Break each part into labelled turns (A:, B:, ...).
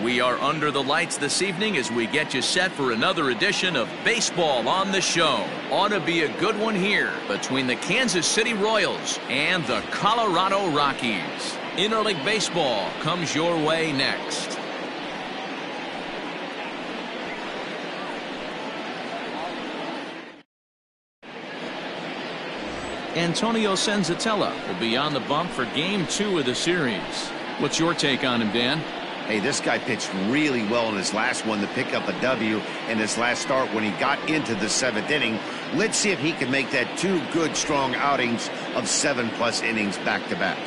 A: We are under the lights this evening as we get you set for another edition of Baseball on the Show. Ought to be a good one here between the Kansas City Royals and the Colorado Rockies. Interleague Baseball comes your way next. Antonio Senzatella will be on the bump for Game 2 of the series. What's your take on him, Dan?
B: Hey, this guy pitched really well in his last one to pick up a W in his last start when he got into the 7th inning. Let's see if he can make that 2 good, strong outings of 7+ innings back-to-back.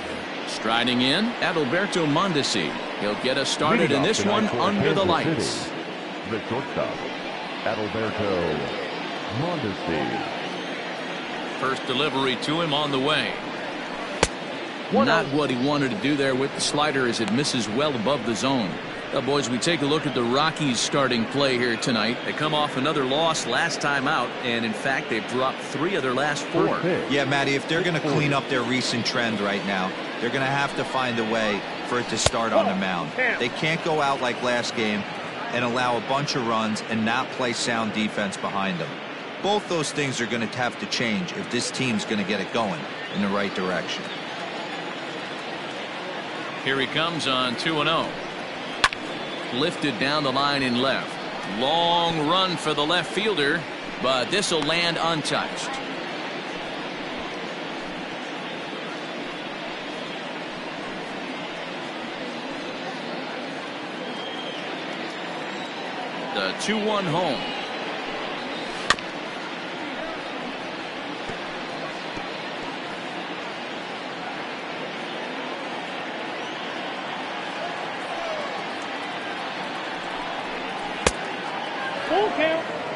A: Striding in, Adalberto Mondesi. He'll get us started in this one under the lights.
C: The shortstop, Adalberto Mondesi.
A: First delivery to him on the way. Not what he wanted to do there with the slider as it misses well above the zone. Now, boys, we take a look at the Rockies starting play here tonight. They come off another loss last time out, and in fact, they've dropped 3 of their last 4.
D: Yeah, Matty, if they're going to clean up their recent trend right now, they're going to have to find a way for it to start on the mound. They can't go out like last game and allow a bunch of runs and not play sound defense behind them. Both those things are going to have to change if this team's going to get it going in the right direction.
A: Here he comes on 2-0. Lifted down the line in left. Long run for the left fielder, but this will land untouched. The 2-1 home.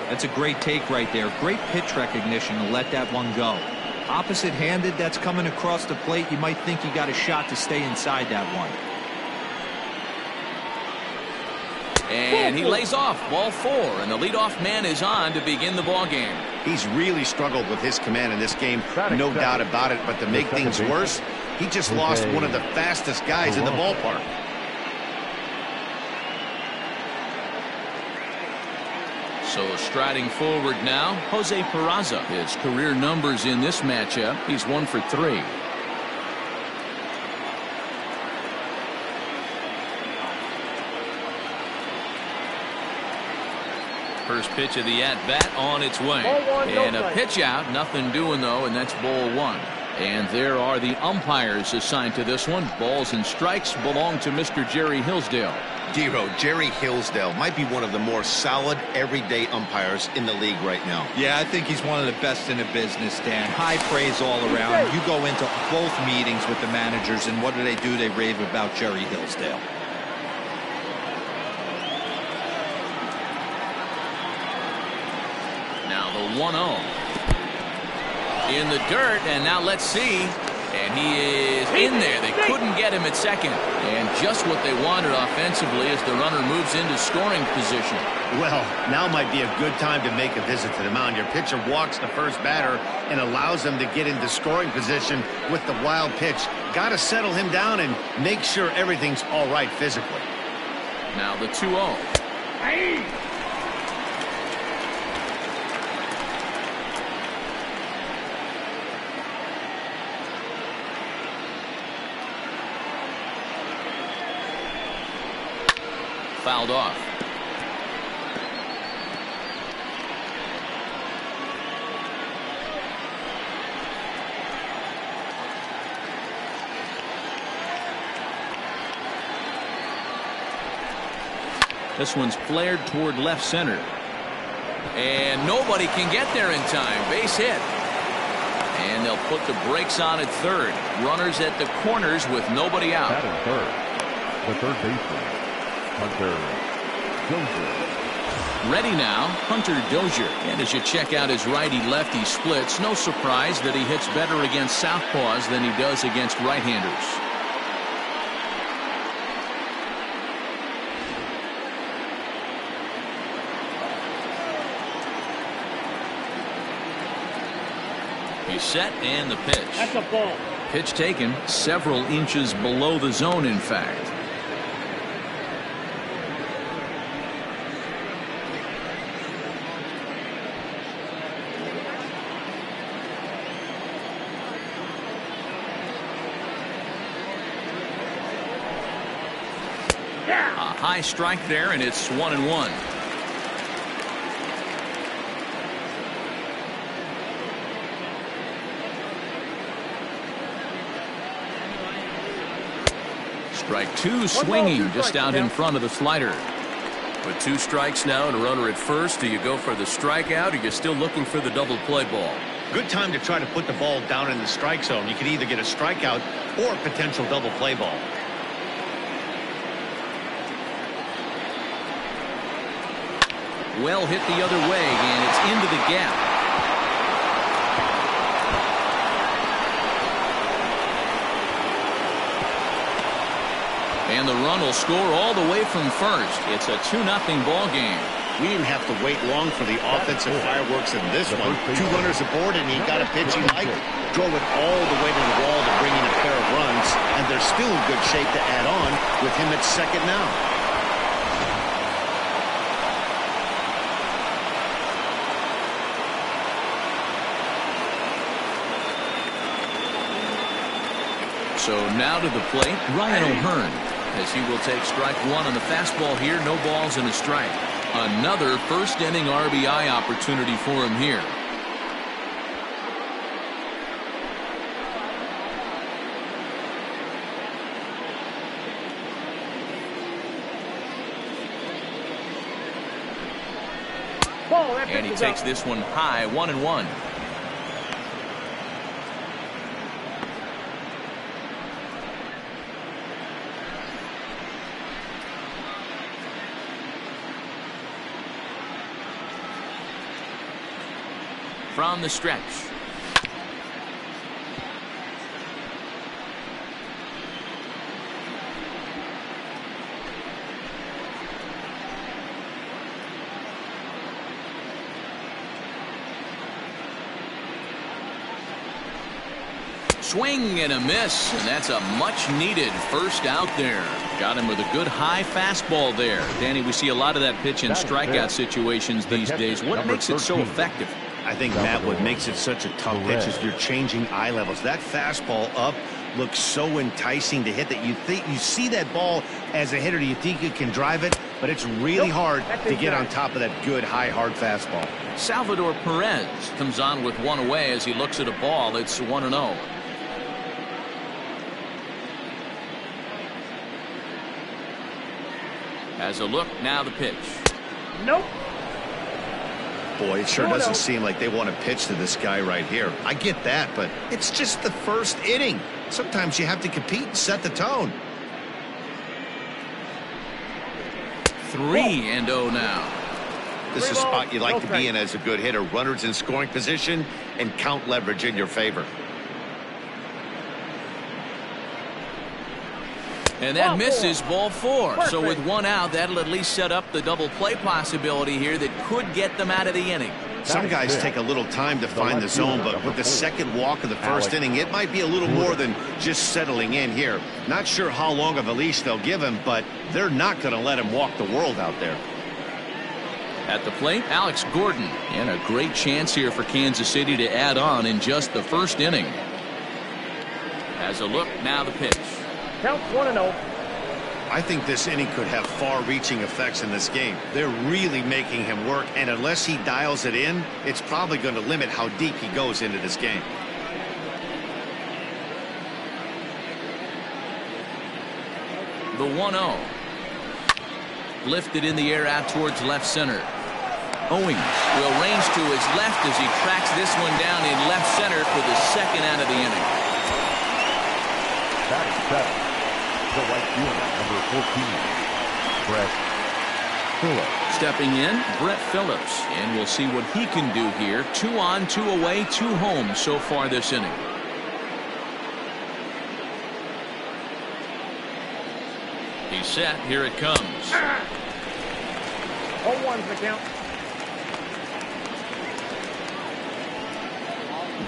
D: That's a great take right there. Great pitch recognition to let that one go. Opposite-handed, that's coming across the plate. You might think you got a shot to stay inside that one.
A: And he lays off ball 4, and the leadoff man is on to begin the ball game.
B: He's really struggled with his command in this game, no doubt about it. But to make things worse, he just lost one of the fastest guys in the ballpark.
A: So striding forward now, Jose Peraza. His career numbers in this matchup, he's 1 for 3. First pitch of the at-bat on its way. And a pitch out, nothing doing though, and that's ball 1. And there are the umpires assigned to this one. Balls and strikes belong to Mr. Jerry Hillsdale.
B: Dero, Jerry Hillsdale might be one of the more solid everyday umpires in the league right now.
D: Yeah, I think he's one of the best in the business, Dan. High praise all around. You go into both meetings with the managers, and what do? They rave about Jerry Hillsdale.
A: Now the 1-0. In the dirt, and now let's see. And he is in there. They couldn't get him at second. And just what they wanted offensively as the runner moves into scoring position.
B: Well, now might be a good time to make a visit to the mound. Your pitcher walks the first batter and allows him to get into scoring position with the wild pitch. Got to settle him down and make sure everything's all right physically.
A: Now the 2-0. Fouled off. This one's flared toward left center. And nobody can get there in time. Base hit. And they'll put the brakes on at third. Runners at the corners with nobody out.
C: Batting third, the third baseman, Hunter Dozier.
A: Ready now, Hunter Dozier. And as you check out his righty-lefty splits, no surprise that he hits better against southpaws than he does against right-handers. He's set, and the pitch.
E: That's a ball.
A: Pitch taken several inches below the zone, in fact. high strike there, and it's 1-1. Strike two, swinging just out in front of the slider.
E: With 2 strikes now and a runner at first, do you go for the strikeout, or you're still looking for the double play ball?
B: Good time to try to put the ball down in the strike zone. You could either get a strikeout or a potential double play ball.
A: Well hit the other way, and it's into the gap. And the run will score all the way from first. It's a 2-0 ball game.
B: We didn't have to wait long for the offensive fireworks in this one. 2 runners aboard, and he got a pitch he liked. Drove it all the way to the wall to bring in a pair of runs, and they're still in good shape to add on with him at second now.
A: So now to the plate, Ryan O'Hearn, as he will take strike one on the fastball here. No balls and a strike. Another first inning RBI opportunity for him here. And he takes this one high, 1-1. From the stretch. Swing and a miss, and that's a much needed first out there. Got him with a good high fastball there. Danny, we see a lot of that pitch in strikeout situations these days. What makes it so effective?
B: I think, Matt, what makes it such a tough pitch is you're changing eye levels. That fastball up looks so enticing to hit that you see that ball as a hitter, you think you can drive it, but it's really hard to get on top of that good high hard fastball.
A: Salvador Perez comes on with one away as he looks at a ball. It's 1-0. As a look, now the pitch.
F: Nope.
B: Boy, it sure doesn't seem like they want to pitch to this guy right here. I get that, but it's just the first inning. Sometimes you have to compete and set the tone.
A: 3-0 now.
B: This is a spot you like to be in as a good hitter. Runners in scoring position and count leverage in your favor.
A: And that misses, ball 4. So with one out, that'll at least set up the double play possibility here that could get them out of the inning.
B: Some guys take a little time to find the zone, but with the second walk of the first inning, it might be a little more than just settling in here. Not sure how long of a leash they'll give him, but they're not going to let him walk the world out there.
A: At the plate, Alex Gordon. And a great chance here for Kansas City to add on in just the first inning. As a look, now the pitch.
F: Counts 1-0.
B: I think this inning could have far-reaching effects in this game. They're really making him work, and unless he dials it in, it's probably going to limit how deep he goes into this game.
A: The 1-0. Lifted in the air out towards left center. Owings will range to his left as he tracks this one down in left center for the second out of the inning.
C: That is better. The right fielder, number 14, Brett Phillips.
A: Stepping in, Brett Phillips, and we'll see what he can do here. 2 on, 2 away, 2 home so far this inning. He's set. Here it comes.
F: 0-1's the count.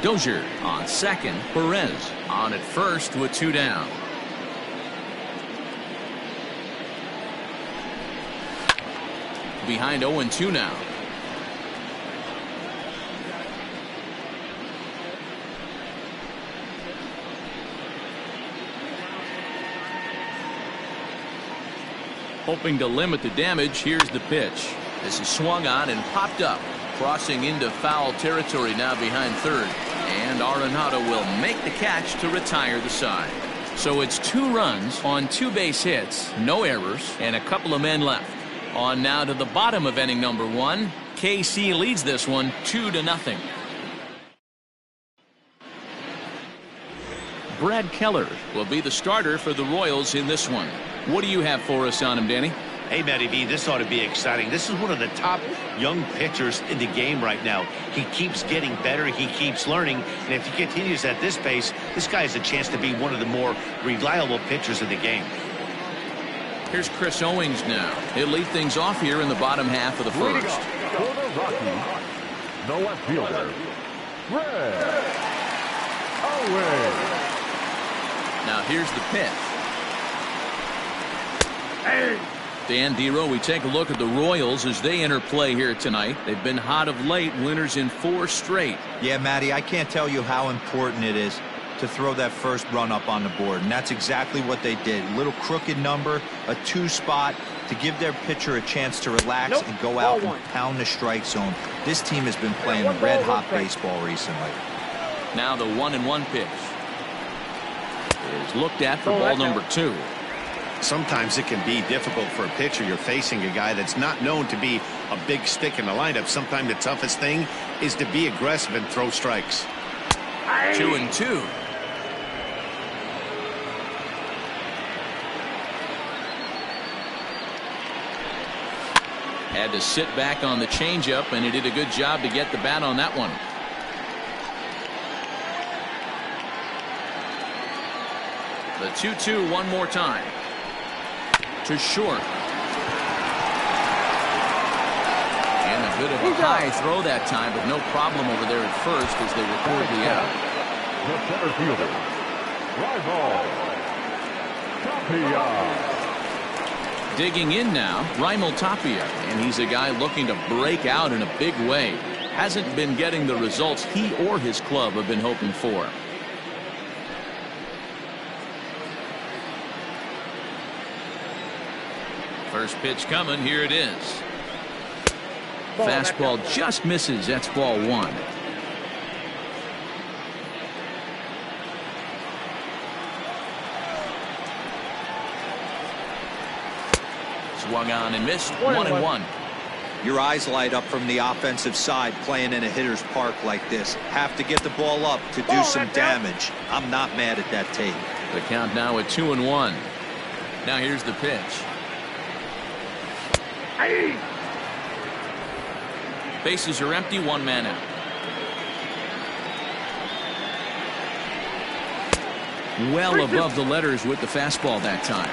A: Dozier on second. Perez on at first with 2 down. Behind 0-2 now. Hoping to limit the damage, here's the pitch. This is swung on and popped up. Crossing into foul territory now behind third. And Arenado will make the catch to retire the side. So it's 2 runs on 2 base hits, no errors, and a couple of men left. On now to the bottom of inning number 1. KC leads this one 2-0. Brad Keller will be the starter for the Royals in this one. What do you have for us on him, Danny?
B: Hey, Matty B, this ought to be exciting. This is one of the top young pitchers in the game right now. He keeps getting better. He keeps learning. And if he continues at this pace, this guy has a chance to be one of the more reliable pitchers in the game.
A: Here's Chris Owings now. He'll lead things off here in the bottom half of the first.
C: For the Rockies, the left fielder, Brad Owings.
A: Now here's the pitch. Dan Dero, we take a look at the Royals as they enter play here tonight. They've been hot of late, winners in 4 straight.
D: Yeah, Matty, I can't tell you how important it is to throw that first run up on the board, and that's exactly what they did. A little crooked number, a 2 spot to give their pitcher a chance to relax and go out and pound the strike zone. This team has been playing red-hot baseball recently.
A: Now the 1-1 pitch is looked at for ball number 2.
B: Sometimes it can be difficult for a pitcher. You're facing a guy that's not known to be a big stick in the lineup. Sometimes the toughest thing is to be aggressive and throw strikes.
A: 2-2. Had to sit back on the changeup, and he did a good job to get the bat on that one. The 2-2 one more time. To short. And a bit of a high throw that time, but no problem over there at first as they record the out.
C: The center fielder, Raimel Tapia.
A: Digging in now, Raimel Tapia, and he's a guy looking to break out in a big way. Hasn't been getting the results he or his club have been hoping for. First pitch coming, here it is. Fastball just misses, that's ball 1. Swung on and missed, 1-1.
D: Your eyes light up from the offensive side playing in a hitter's park like this. Have to get the ball up to do some damage. I'm not mad at that tape.
A: The count now at 2-1. Now here's the pitch. Bases are empty, 1 man out. Well above the letters with the fastball that time.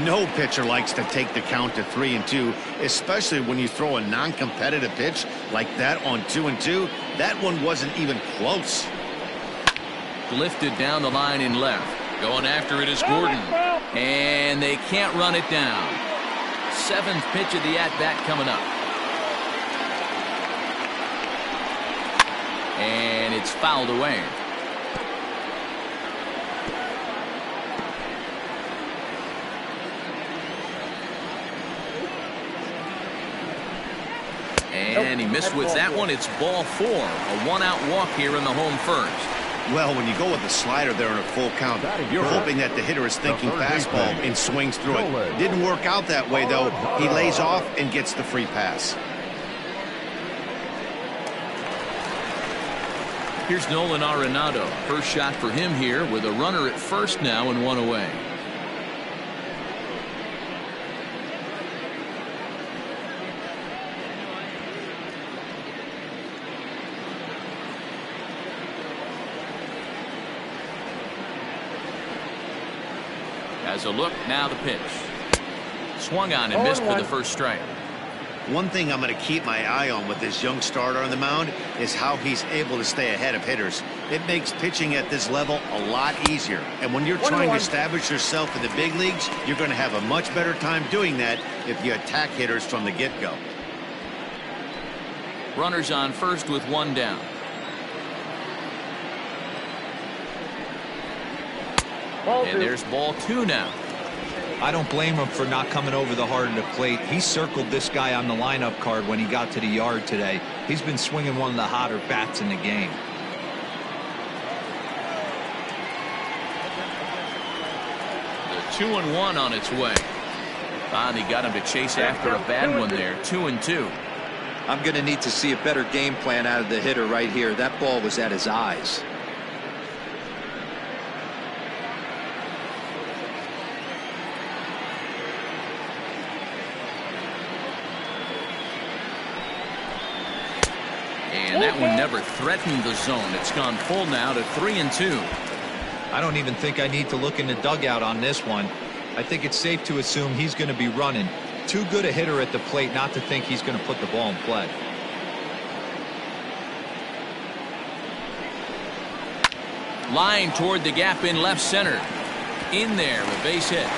B: No pitcher likes to take the count to 3-2, especially when you throw a non-competitive pitch like that on 2-2. That one wasn't even close.
A: Lifted down the line in left. Going after it is Gordon. And they can't run it down. 7th pitch of the at-bat coming up. And it's fouled away. And he missed with that one. It's ball 4. A 1-out walk here in the home first.
B: Well, when you go with the slider there in a full count, you're hoping that the hitter is thinking fastball and swings through it. Didn't work out that way, though. He lays off and gets the free pass.
A: Here's Nolan Arenado. First shot for him here with a runner at first now and 1 away. As a look, now the pitch. Swung on and missed for the first strike.
B: One thing I'm going to keep my eye on with this young starter on the mound is how he's able to stay ahead of hitters. It makes pitching at this level a lot easier. And when you're trying to establish yourself in the big leagues, you're going to have a much better time doing that if you attack hitters from the get-go.
A: Runners on first with 1 down. And there's ball 2 now.
D: I don't blame him for not coming over the heart of the plate. He circled this guy on the lineup card when he got to the yard today. He's been swinging one of the hotter bats in the game.
A: The 2-1 on its way. Finally got him to chase after a bad one there. 2-2.
G: I'm going to need to see a better game plan out of the hitter right here. That ball was at his eyes.
A: And that one never threatened the zone. It's gone full now to 3-2.
D: I don't even think I need to look in the dugout on this one. I think it's safe to assume he's going to be running. Too good a hitter at the plate not to think he's going to put the ball in play.
A: Line toward the gap in left center. In there, a base hit.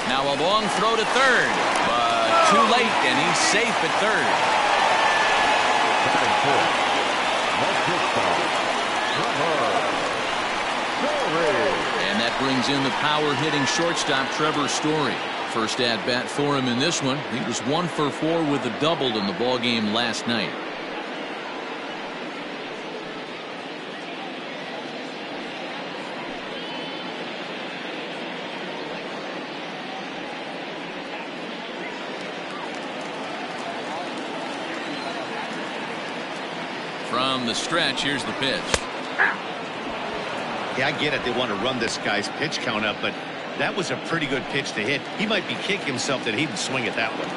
A: Now a long throw to third, but too late, and he's safe at third. And that brings in the power-hitting shortstop Trevor Story. First at-bat for him in this one. He was 1 for 4 with a double in the ballgame last night. From the stretch, here's the pitch.
B: Yeah, I get it. They want to run this guy's pitch count up, but that was a pretty good pitch to hit. He might be kicking himself that he didn't swing at that one.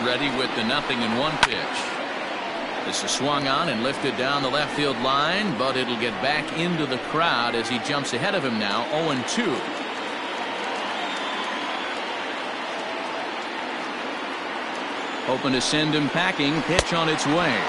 A: Ready with the 0-1 pitch. This is swung on and lifted down the left field line, but it'll get back into the crowd as he jumps ahead of him now. 0-2. Hoping to send him packing. Pitch on its way.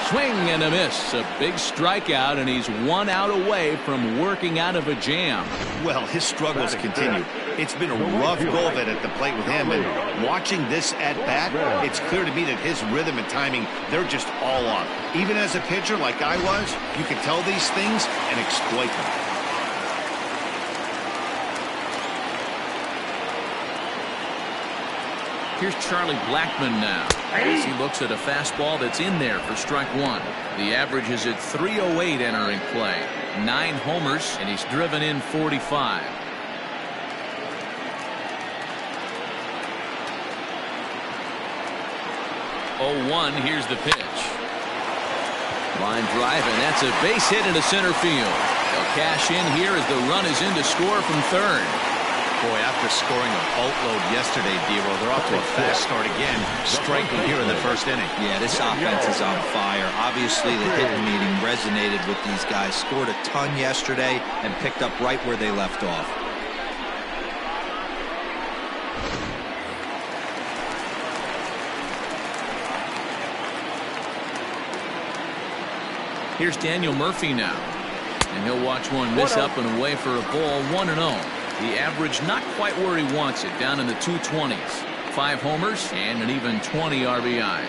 A: Swing and a miss. A big strikeout, and he's 1 out away from working out of a jam.
B: Well, his struggles continue. It's been a rough go of it at the plate with him, and watching this at bat, it's clear to me that his rhythm and timing, they're just all off. Even as a pitcher like I was, you can tell these things and exploit them.
A: Here's Charlie Blackmon now as he looks at a fastball that's in there for strike one. The average is at 308 entering play. 9 homers, and he's driven in 45. Oh, 1, here's the pitch. Line drive, and that's a base hit into center field. They'll cash in here as the run is in to score from third.
B: Boy, after scoring a boatload yesterday, D-Roll, they're off to a fast start again, striking here in the first inning.
D: Yeah, this offense is on fire. Obviously, the hitting meeting resonated with these guys. Scored a ton yesterday and picked up right where they left off.
A: Here's Daniel Murphy now, and he'll watch one miss up and away for a ball. 1-0. The average not quite where he wants it, down in the 220s. 5 homers and an even 20 RBIs.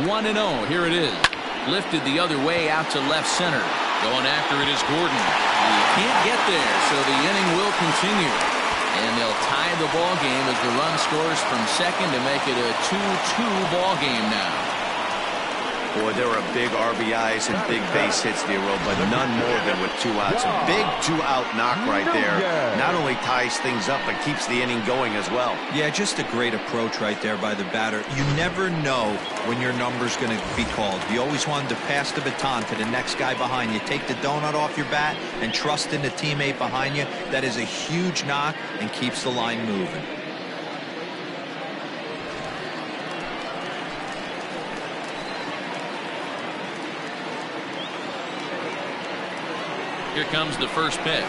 A: One and 0. Here it is. Lifted the other way out to left center. Going after it is Gordon. He can't get there, so the inning will continue. And they'll tie the ball game as the run scores from second to make it a 2-2 ball game now.
B: Boy, there are big RBIs and big base hits, D-Roll, but none more than with 2 outs. A big 2-out knock right there. Not only ties things up, but keeps the inning going as well.
D: Yeah, just a great approach right there by the batter. You never know when your number's going to be called. You always wanted to pass the baton to the next guy behind you. Take the donut off your bat and trust in the teammate behind you. That is a huge knock and keeps the line moving.
A: Here comes the first pitch.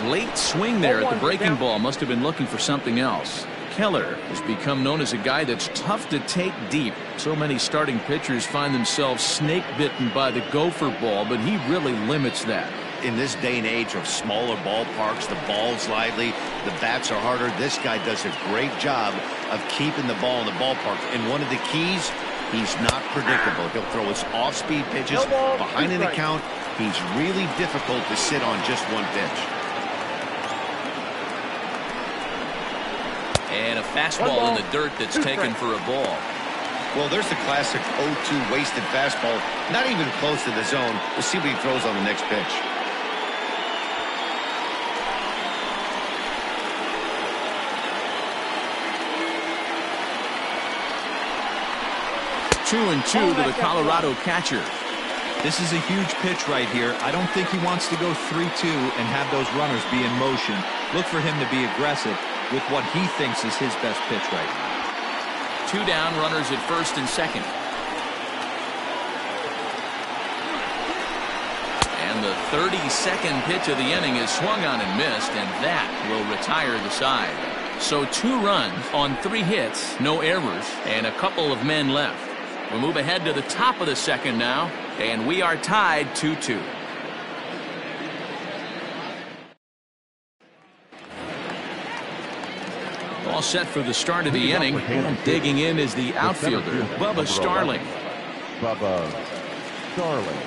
A: Late swing there at the breaking ball. Must have been looking for something else. Keller has become known as a guy that's tough to take deep. So many starting pitchers find themselves snake bitten by the gopher ball, but he really limits that.
B: In this day and age of smaller ballparks, the ball's lively, the bats are harder. This guy does a great job of keeping the ball in the ballpark. And one of the keys, He's not predictable. He'll throw his off-speed pitches behind an account. He's really difficult to sit on just one pitch.
A: And a fastball in the dirt that's taken for a ball.
B: Well, there's the classic 0-2 wasted fastball. Not even close to the zone. We'll see what he throws on the next pitch.
A: Two and two to the Colorado catcher.
D: This is a huge pitch right here. I don't think he wants to go 3-2 and have those runners be in motion. Look for him to be aggressive with what he thinks is his best pitch right now.
A: Two down, runners at first and second. And the 32nd pitch of the inning is swung on and missed, and that will retire the side. So 2 runs on 3 hits, no errors, and a couple of men left. We move ahead to the top of the second now, and we are tied 2-2. All set for the start of the inning, and digging in is the outfielder, Bubba Starling.
C: Bubba Starling.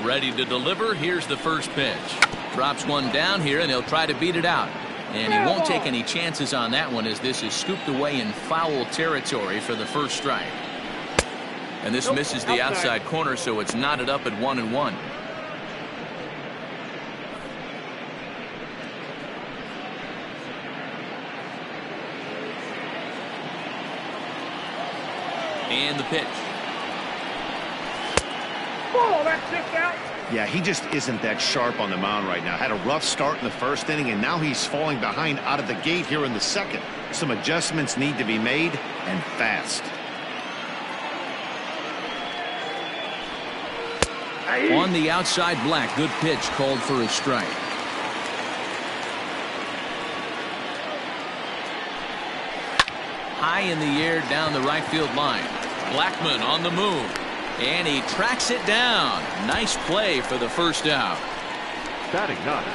A: Ready to deliver. Here's the first pitch. Drops one down here, and he'll try to beat it out. And he won't take any chances on that one, as this is scooped away in foul territory for the first strike. And this misses the outside corner, so it's knotted up at 1-1. And the pitch.
F: Oh, that's just out.
B: Yeah, he just isn't that sharp on the mound right now. Had a rough start in the first inning, and now he's falling behind out of the gate here in the second. Some adjustments need to be made, and fast.
A: On the outside, Black. Good pitch, called for a strike. High in the air down the right field line. Blackman on the move. And he tracks it down. Nice play for the first out.
C: Batting ninth,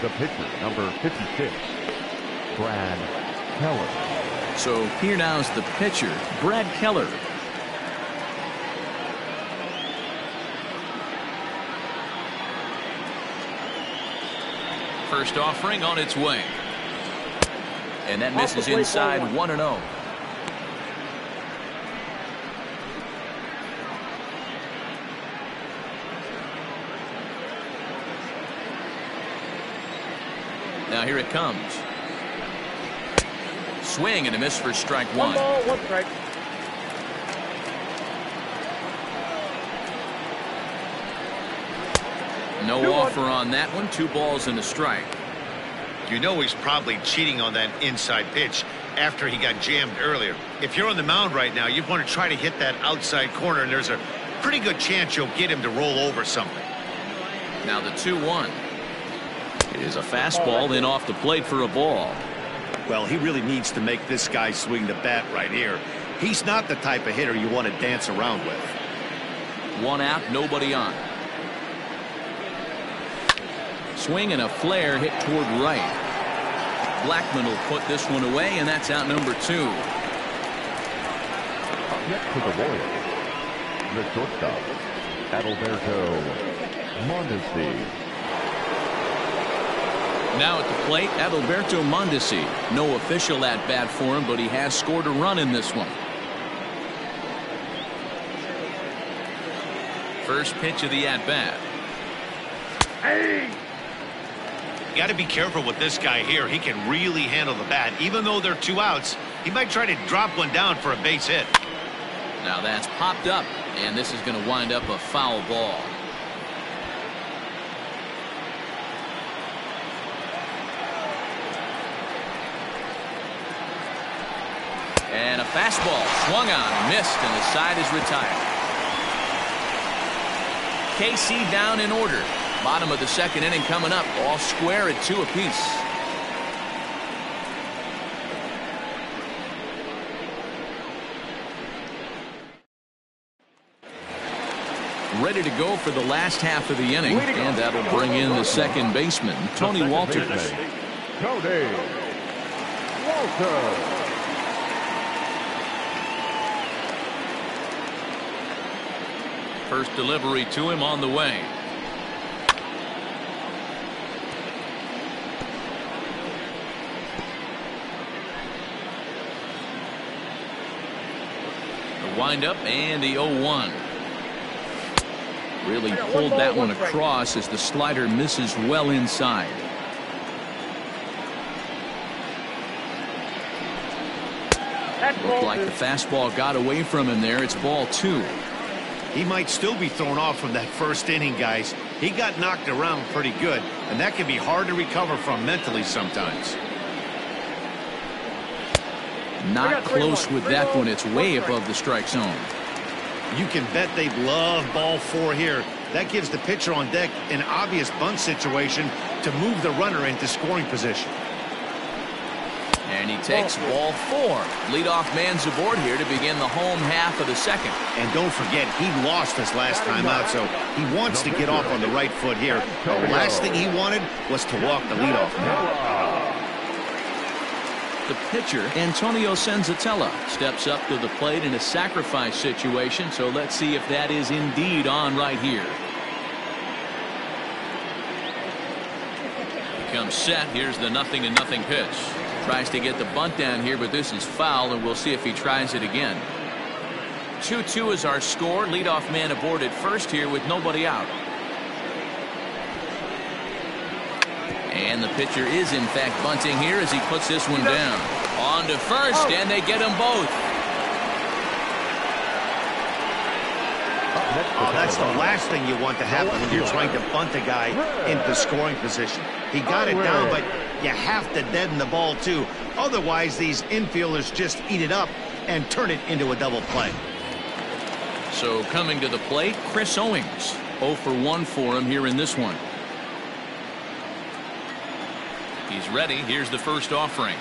C: the pitcher, number 56, Brad Keller.
A: So here now is the pitcher, Brad Keller. First offering on its way. And that misses inside 1-0. Now here it comes. Swing and a miss for strike 1.
F: 1 ball, 1 strike.
A: No offer on that one. 2 balls and a strike.
B: You know he's probably cheating on that inside pitch after he got jammed earlier. If you're on the mound right now, you want to try to hit that outside corner, and there's a pretty good chance you'll get him to roll over something.
A: Now the 2-1. It is a fastball, then off the plate for a ball.
B: Well, he really needs to make this guy swing the bat right here. He's not the type of hitter you want to dance around with.
A: 1 out, nobody on. Swing and a flare hit toward right. Blackman will put this one away, and that's out number 2.
C: Next to the Royals, the shortstop, Adalberto Mondesi.
A: Now at the plate, Adalberto Mondesi. No official at-bat for him, but he has scored a run in this one. First pitch of the at-bat.
F: Hey!
B: You got to be careful with this guy here. He can really handle the bat. Even though they're 2 outs, he might try to drop one down for a base hit.
A: Now that's popped up, and this is going to wind up a foul ball. And a fastball swung on, missed, and the side is retired. KC down in order. Bottom of the second inning coming up, all square at 2 apiece. Ready to go for the last half of the inning, and that'll bring in the second baseman, Tony Walters.
C: Tony Walter.
A: First delivery to him on the way. The windup and the 0-1. Really pulled that one across as the slider misses well inside. Looked like the fastball got away from him there. It's ball 2.
B: He might still be thrown off from that first inning, guys. He got knocked around pretty good, and that can be hard to recover from mentally sometimes.
A: Not close with that one. It's way above the strike zone.
B: You can bet they love ball 4 here. That gives the pitcher on deck an obvious bunt situation to move the runner into scoring position.
A: And he takes ball 4. Leadoff man's aboard here to begin the home half of the second.
B: And don't forget, he lost his last time out, so he wants to get off on the right foot here. The last thing he wanted was to walk the leadoff man.
A: The pitcher, Antonio Senzatella, steps up to the plate in a sacrifice situation, so let's see if that is indeed on right here. Comes set. Here's the 0-0 pitch. Tries to get the bunt down here, but this is foul, and we'll see if he tries it again. 2-2 is our score. Leadoff man aboard at first here with nobody out. And the pitcher is in fact bunting here as he puts this one down. On to first, and they get them both.
B: Oh, that's the last thing you want to happen when you're trying to bunt a guy into scoring position. He got it down, but you have to deaden the ball too. Otherwise, these infielders just eat it up and turn it into a double play.
A: So coming to the plate, Chris Owings. 0 for 1 for him here in this one. He's ready. Here's the first offering.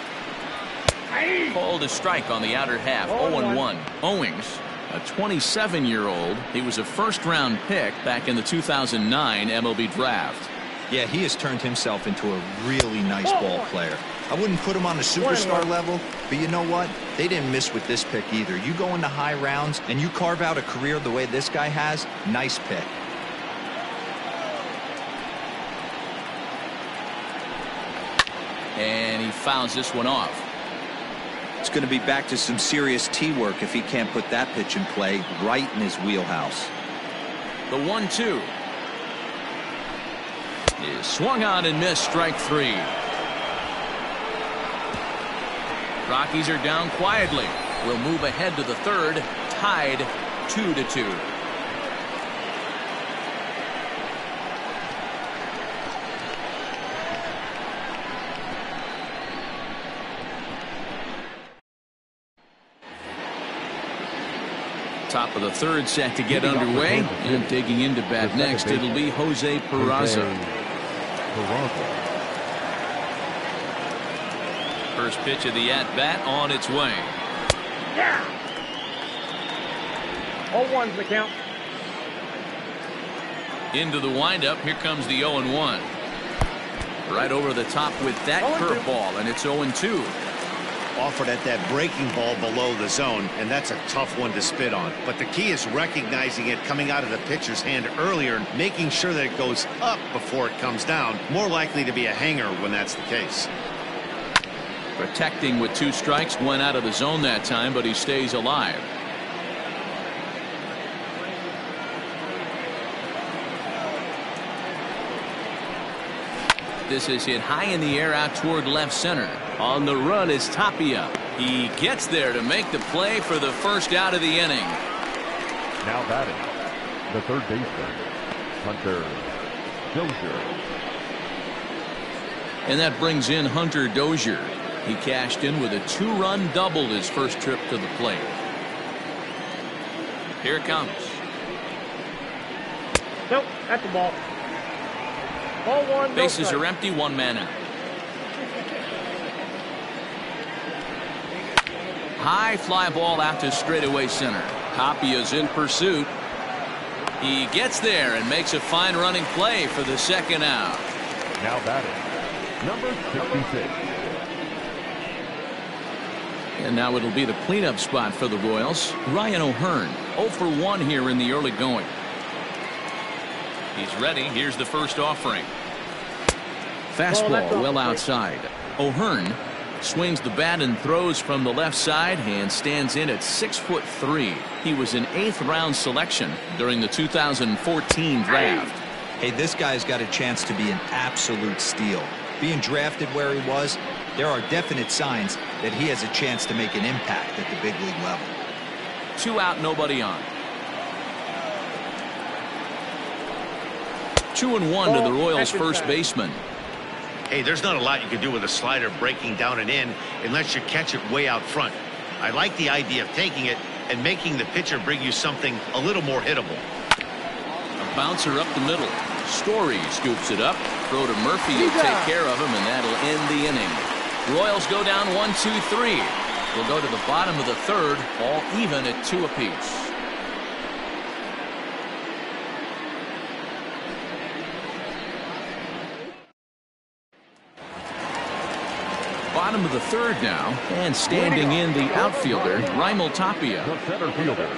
A: Called a strike on the outer half. 0-1. Owings, a 27-year-old. He was a first-round pick back in the 2009 MLB draft.
D: Yeah, he has turned himself into a really nice ball player. I wouldn't put him on the superstar level, but you know what? They didn't miss with this pick either. You go into high rounds and you carve out a career the way this guy has. Nice pick.
A: And he fouls this one off.
G: It's going to be back to some serious tee work if he can't put that pitch in play right in his wheelhouse.
A: The 1-2 is swung on and missed. Strike 3. Rockies are down quietly. We'll move ahead to the third, tied 2-2. Top of the third set to get underway, and digging into bat next, it'll be Jose Peraza. First pitch of the at-bat on its way.
F: Yeah. 0-1's the count.
A: Into the windup. Here comes the 0-1. Right over the top with that curveball, and it's 0-2.
B: Offered at that breaking ball below the zone, and that's a tough one to spit on. But the key is recognizing it coming out of the pitcher's hand earlier and making sure that it goes up before it comes down. More likely to be a hanger when that's the case.
A: Protecting with 2 strikes, went out of the zone that time, but he stays alive. This is hit high in the air out toward left center. On the run is Tapia. He gets there to make the play for the first out of the inning.
C: Now batting, the third baseman, Hunter Dozier.
A: And that brings in Hunter Dozier. He cashed in with a 2-run double his first trip to the plate. Here it comes.
F: Nope, that's the ball. Ball 1.
A: Bases are empty, 1 man out. High fly ball out to straightaway center. Tapia's in pursuit. He gets there and makes a fine running play for the second out.
C: Now batting, number 66.
A: And now it'll be the cleanup spot for the Royals. Ryan O'Hearn, 0 for 1 here in the early going. He's ready. Here's the first offering. Fastball well outside. O'Hearn swings the bat and throws from the left side and stands in at 6'3". He was an 8th round selection during the 2014 draft.
D: Hey, this guy's got a chance to be an absolute steal. Being drafted where he was, there are definite signs that he has a chance to make an impact at the big league level.
A: 2 out, nobody on. 2-1 to the Royals' first baseman.
B: Hey, there's not a lot you can do with a slider breaking down and in unless you catch it way out front. I like the idea of taking it and making the pitcher bring you something a little more hittable.
A: A bouncer up the middle. Story scoops it up. Throw to Murphy will take care of him, and that'll end the inning. Royals go down 1-2-3. We'll go to the bottom of the third, all even at 2 apiece. Bottom of the third now, and standing in the outfielder, Raimel Tapia.
C: The center fielder,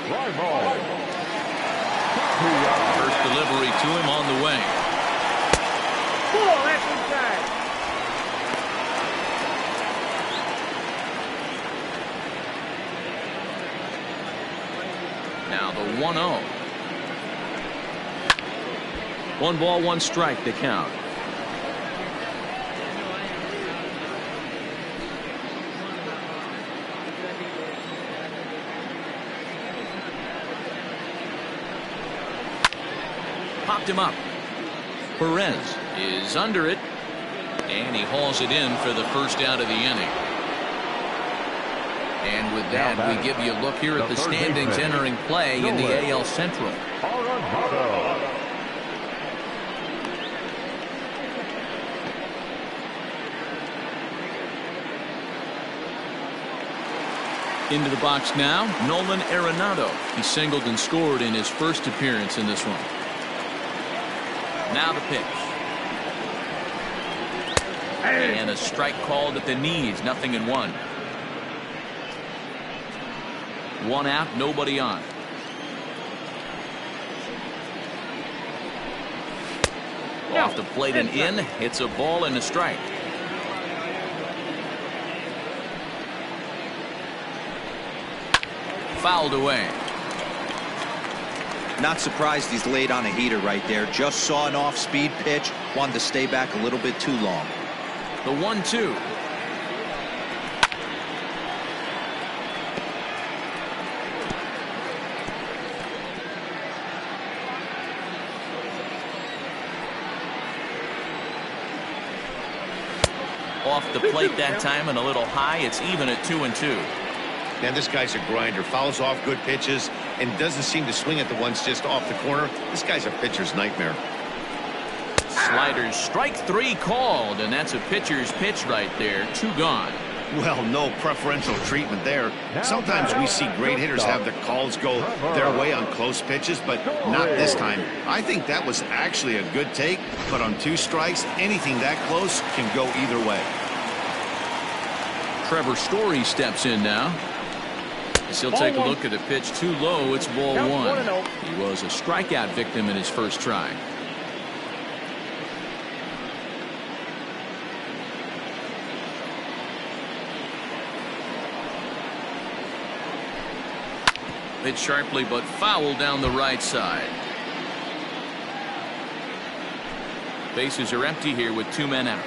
C: Raimel.
A: First delivery to him on the way.
F: That's inside.
A: Now the 1-0. 1 ball, 1 strike to count. Popped him up. Perez is under it, and he hauls it in for the first out of the inning. And with that, we give you a look here at the standings entering play in the AL Central. Into the box now, Nolan Arenado. He singled and scored in his first appearance in this one. Now the pitch. And a strike called at the knees. 0-1. 1 out, nobody on. Off the plate and in. It's a ball and a strike. Fouled away.
G: Not surprised he's laid on a heater right there. Just saw an off-speed pitch. Wanted to stay back a little bit too long.
A: The 1-2. Off the plate that time and a little high. It's even at 2-2.
B: Man, this guy's a grinder. Fouls off good pitches and doesn't seem to swing at the ones just off the corner. This guy's a pitcher's nightmare.
A: Sliders, strike 3 called, and that's a pitcher's pitch right there. 2 gone.
B: Well, no preferential treatment there. Sometimes we see great hitters have the calls go their way on close pitches, but not this time. I think that was actually a good take, but on 2 strikes, anything that close can go either way.
A: Trevor Story steps in now. As he'll take a look at a pitch too low. It's ball 1. He was a strikeout victim in his first try. Hit sharply but foul down the right side. Bases are empty here with 2 men out.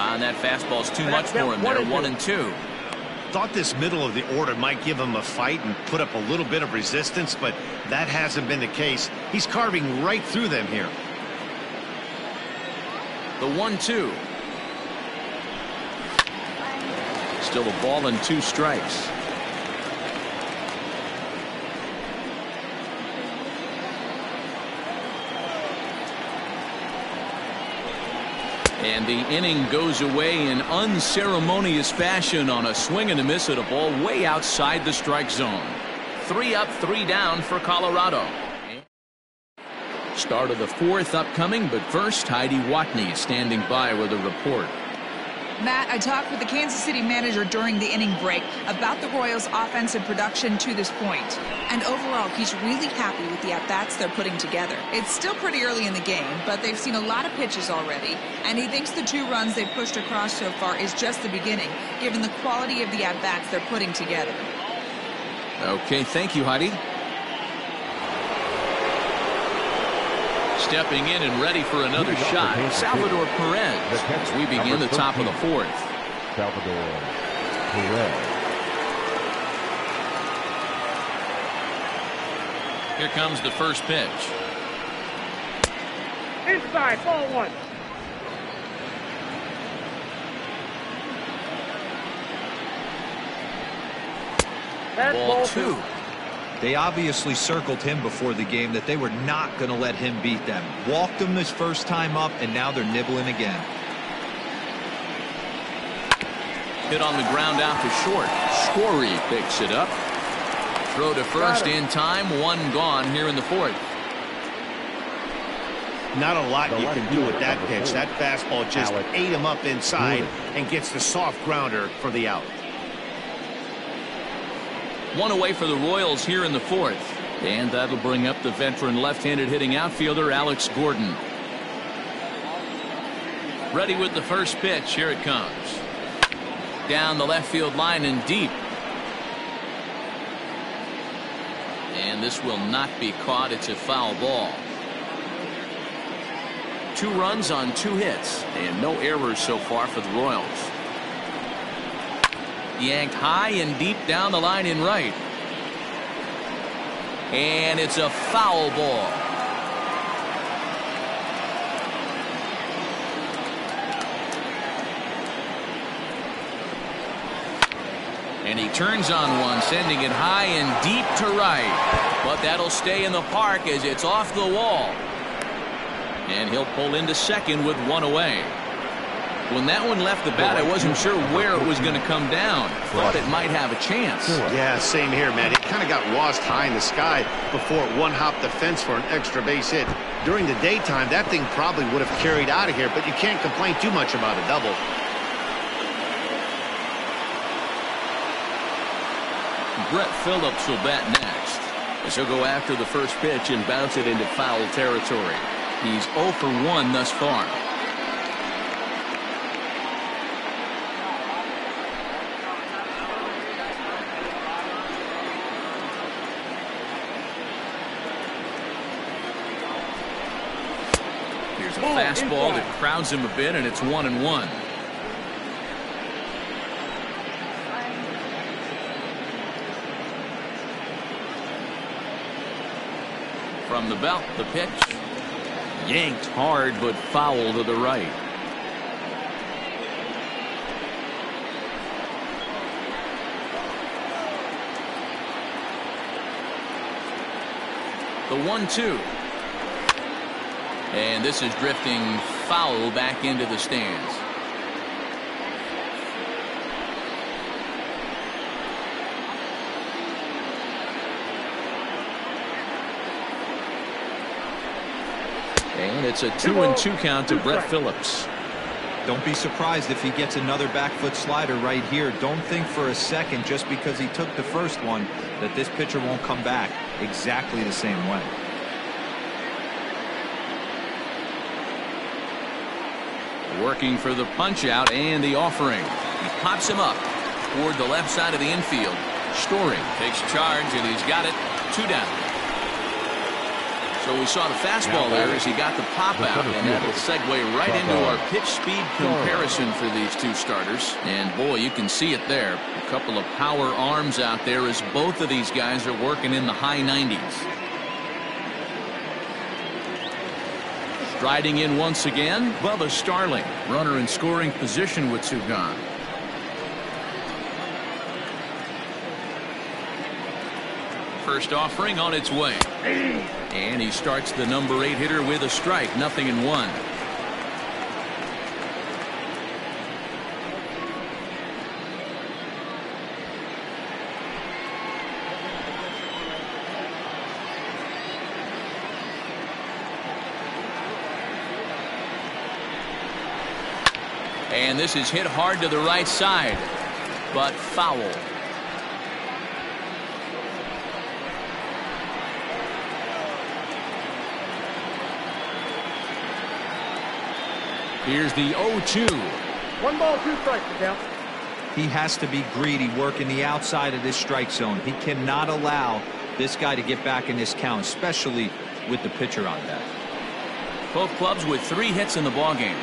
A: And that fastball's too much for him there. 1-2.
B: Thought this middle of the order might give him a fight and put up a little bit of resistance, but that hasn't been the case. He's carving right through them here.
A: The 1-2. Still a ball and 2 strikes. And the inning goes away in unceremonious fashion on a swing and a miss at a ball way outside the strike zone. 3 up, 3 down for Colorado. Start of the fourth upcoming, but first, Heidi Watney standing by with a report.
H: Matt, I talked with the Kansas City manager during the inning break about the Royals' offensive production to this point. And overall, he's really happy with the at-bats they're putting together. It's still pretty early in the game, but they've seen a lot of pitches already. And he thinks the 2 runs they've pushed across so far is just the beginning, given the quality of the at-bats they're putting together.
A: Okay, thank you, Heidi. Stepping in and ready for another shot, Salvador Perez, as we begin the top of the fourth.
C: Salvador Perez.
A: Here comes the first pitch.
F: Inside, ball 1.
A: Ball 2.
D: They obviously circled him before the game that they were not going to let him beat them. Walked him this first time up, and now they're nibbling again.
A: Hit on the ground out to short. Story picks it up. Throw to first in time. 1 gone here in the fourth.
B: Not a lot you can do with that pitch. That fastball just ate him up inside and gets the soft grounder for the out.
A: 1 away for the Royals here in the fourth. And that'll bring up the veteran left-handed hitting outfielder Alex Gordon. Ready with the first pitch. Here it comes. Down the left field line and deep. And this will not be caught. It's a foul ball. 2 runs on 2 hits and no errors so far for the Royals. Yanked high and deep down the line in right. And it's a foul ball. And he turns on one, sending it high and deep to right. But that'll stay in the park as it's off the wall. And he'll pull into second with 1 away. When that one left the bat, I wasn't sure where it was going to come down. Thought it might have a chance.
B: Yeah, same here, man. It kind of got lost high in the sky before it one-hopped the fence for an extra base hit. During the daytime, that thing probably would have carried out of here, but you can't complain too much about a double.
A: Brett Phillips will bat next, as he'll go after the first pitch and bounce it into foul territory. He's 0 for 1 thus far. Here's a fastball that crowds him a bit, and it's 1-1. From the belt, the pitch. Yanked hard, but foul to the right. The 1-2. And this is drifting foul back into the stands. And it's a 2-2 count to Brett Phillips.
D: Don't be surprised if he gets another back foot slider right here. Don't think for a second, just because he took the first one, that this pitcher won't come back exactly the same way.
A: Working for the punch out and the offering. He pops him up toward the left side of the infield. Story takes charge, and he's got it. 2 down. So we saw the fastball there as he got the pop out, and that'll segue right into our pitch speed comparison for these 2 starters. And boy, you can see it there. A couple of power arms out there as both of these guys are working in the high 90s. Striding in once again, Bubba Starling. Runner in scoring position with 2 gone. First offering on its way. And he starts the number 8 hitter with a strike. 0-1. And this is hit hard to the right side, but foul. Here's the 0-2.
F: 1 ball, 2 strikes, the count.
D: He has to be greedy, working the outside of this strike zone. He cannot allow this guy to get back in this count, especially with the pitcher on deck.
A: Both clubs with 3 hits in the ballgame.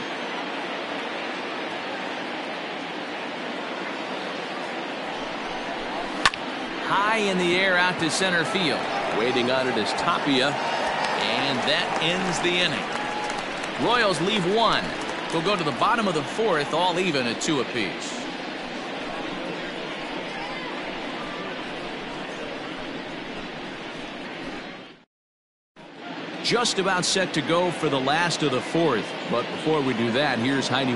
A: High in the air out to center field.
E: Waiting on it is Tapia.
A: And that ends the inning. Royals leave 1. We'll go to the bottom of the 4th, all even at 2 apiece. Just about set to go for the last of the 4th. But before we do that, here's Hadley.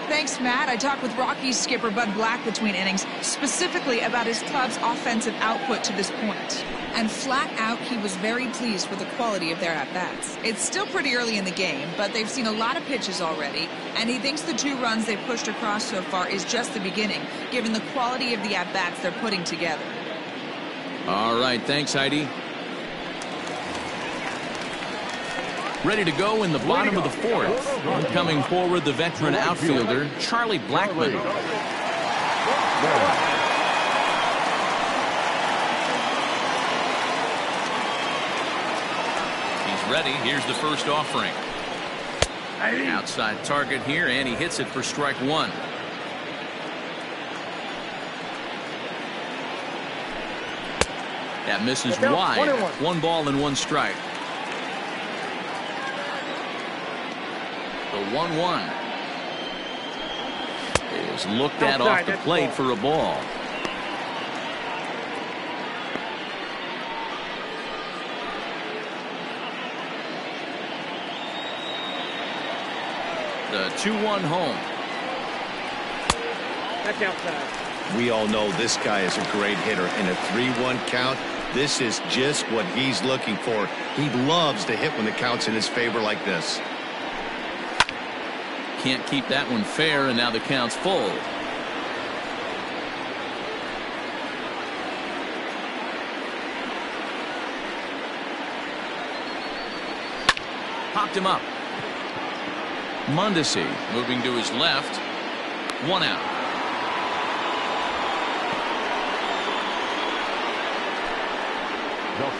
H: Thanks, Matt. I talked with Rockies skipper Bud Black between innings, specifically about his club's offensive output to this point. And flat out, he was very pleased with the quality of their at-bats. It's still pretty early in the game, but they've seen a lot of pitches already, and he thinks the 2 runs they've pushed across so far is just the beginning, given the quality of the at-bats they're putting together.
A: All right, thanks, Heidi. Ready to go in the bottom of the 4th. Coming forward, the veteran outfielder, Charlie Blackmon. He's ready. Here's the first offering. Outside target here, and he hits it for strike 1. That misses wide. 1 ball and 1 strike. The 1-1 is looked at off the plate for a ball. The 2-1 home.
F: That's outside.
B: We all know this guy is a great hitter. In a 3-1 count, this is just what he's looking for. He loves to hit when the count's in his favor like this.
A: Can't keep that one fair, and now the count's full. Popped him up. Mondesi moving to his left. 1 out.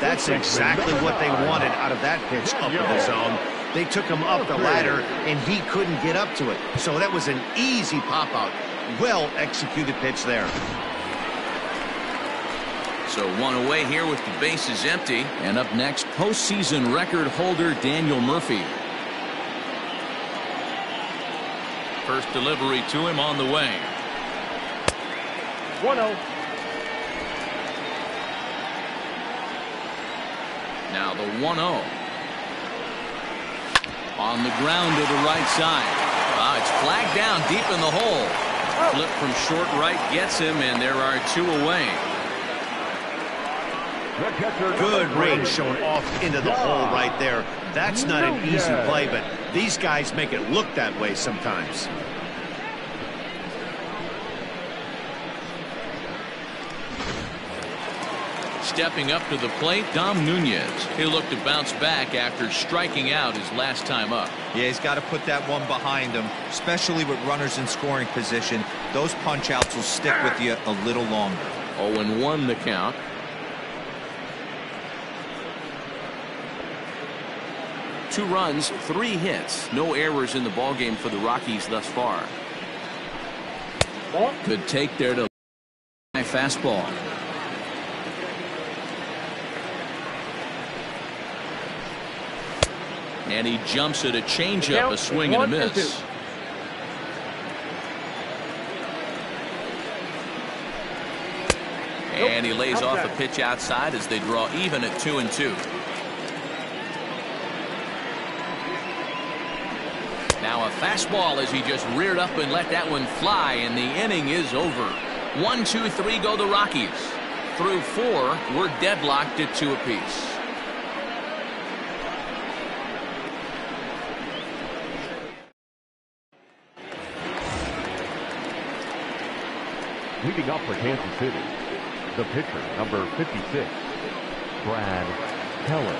B: That's exactly what they wanted out of that pitch up in the zone. They took him up the ladder, and he couldn't get up to it. So that was an easy pop-out. Well-executed pitch there.
A: So 1 away here with the bases empty. And up next, postseason record holder Daniel Murphy. First delivery to him on the way.
F: 1-0.
A: Now the 1-0. On the ground to the right side. It's flagged down deep in the hole. Flip from short right gets him, and there are 2 away.
B: Good range shown off into the hole right there. That's not an easy play, but these guys make it look that way sometimes.
A: Stepping up to the plate, Dom Nunez. He'll look to bounce back after striking out his last time up.
D: Yeah, he's got to put that one behind him, especially with runners in scoring position. Those punch-outs will stick with you a little longer.
A: 0-1 the count. Two runs, 3 hits. No errors in the ballgame for the Rockies thus far. Good take there to fastball. And he jumps at a changeup, a swing and a miss. And he lays off a pitch outside as they draw even at 2-2. Now a fastball as he just reared up and let that one fly, and the inning is over. 1, 2, 3 go the Rockies. Through 4, we're deadlocked at 2 apiece.
C: Leading up for Kansas City, the pitcher, number 56, Brad Keller.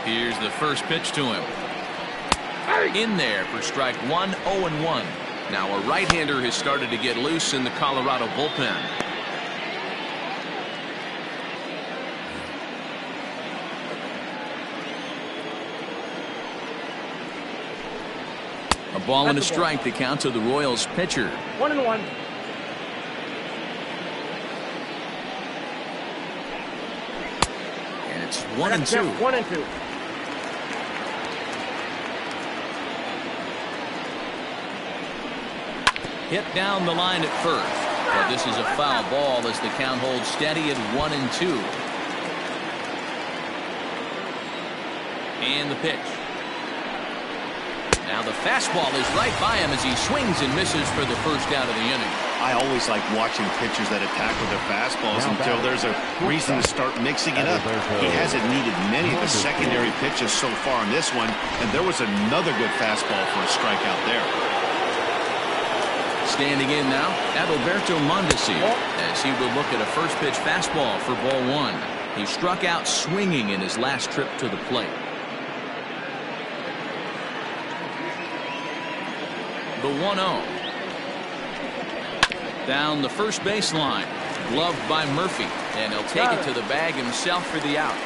A: Here's the first pitch to him. In there for strike one, 0-1. Now a right-hander has started to get loose in the Colorado bullpen. A ball and a strike, the count to the Royals pitcher.
F: 1-1.
A: And it's 1-2.
F: 1-2.
A: Hit down the line at first, but this is a foul ball as the count holds steady at 1-2. And the pitch. Now the fastball is right by him as he swings and misses for the first out of the inning.
B: I always like watching pitchers that attack with their fastballs until there's a reason to start mixing it up. He hasn't needed many of the secondary pitches so far in this one, and there was another good fastball for a strikeout there.
A: Standing in now, Adalberto Mondesi, as he will look at a first pitch fastball for ball one. He struck out swinging in his last trip to the plate. The 1-0. Down the first baseline, gloved by Murphy, and he'll take it to the bag himself for the out.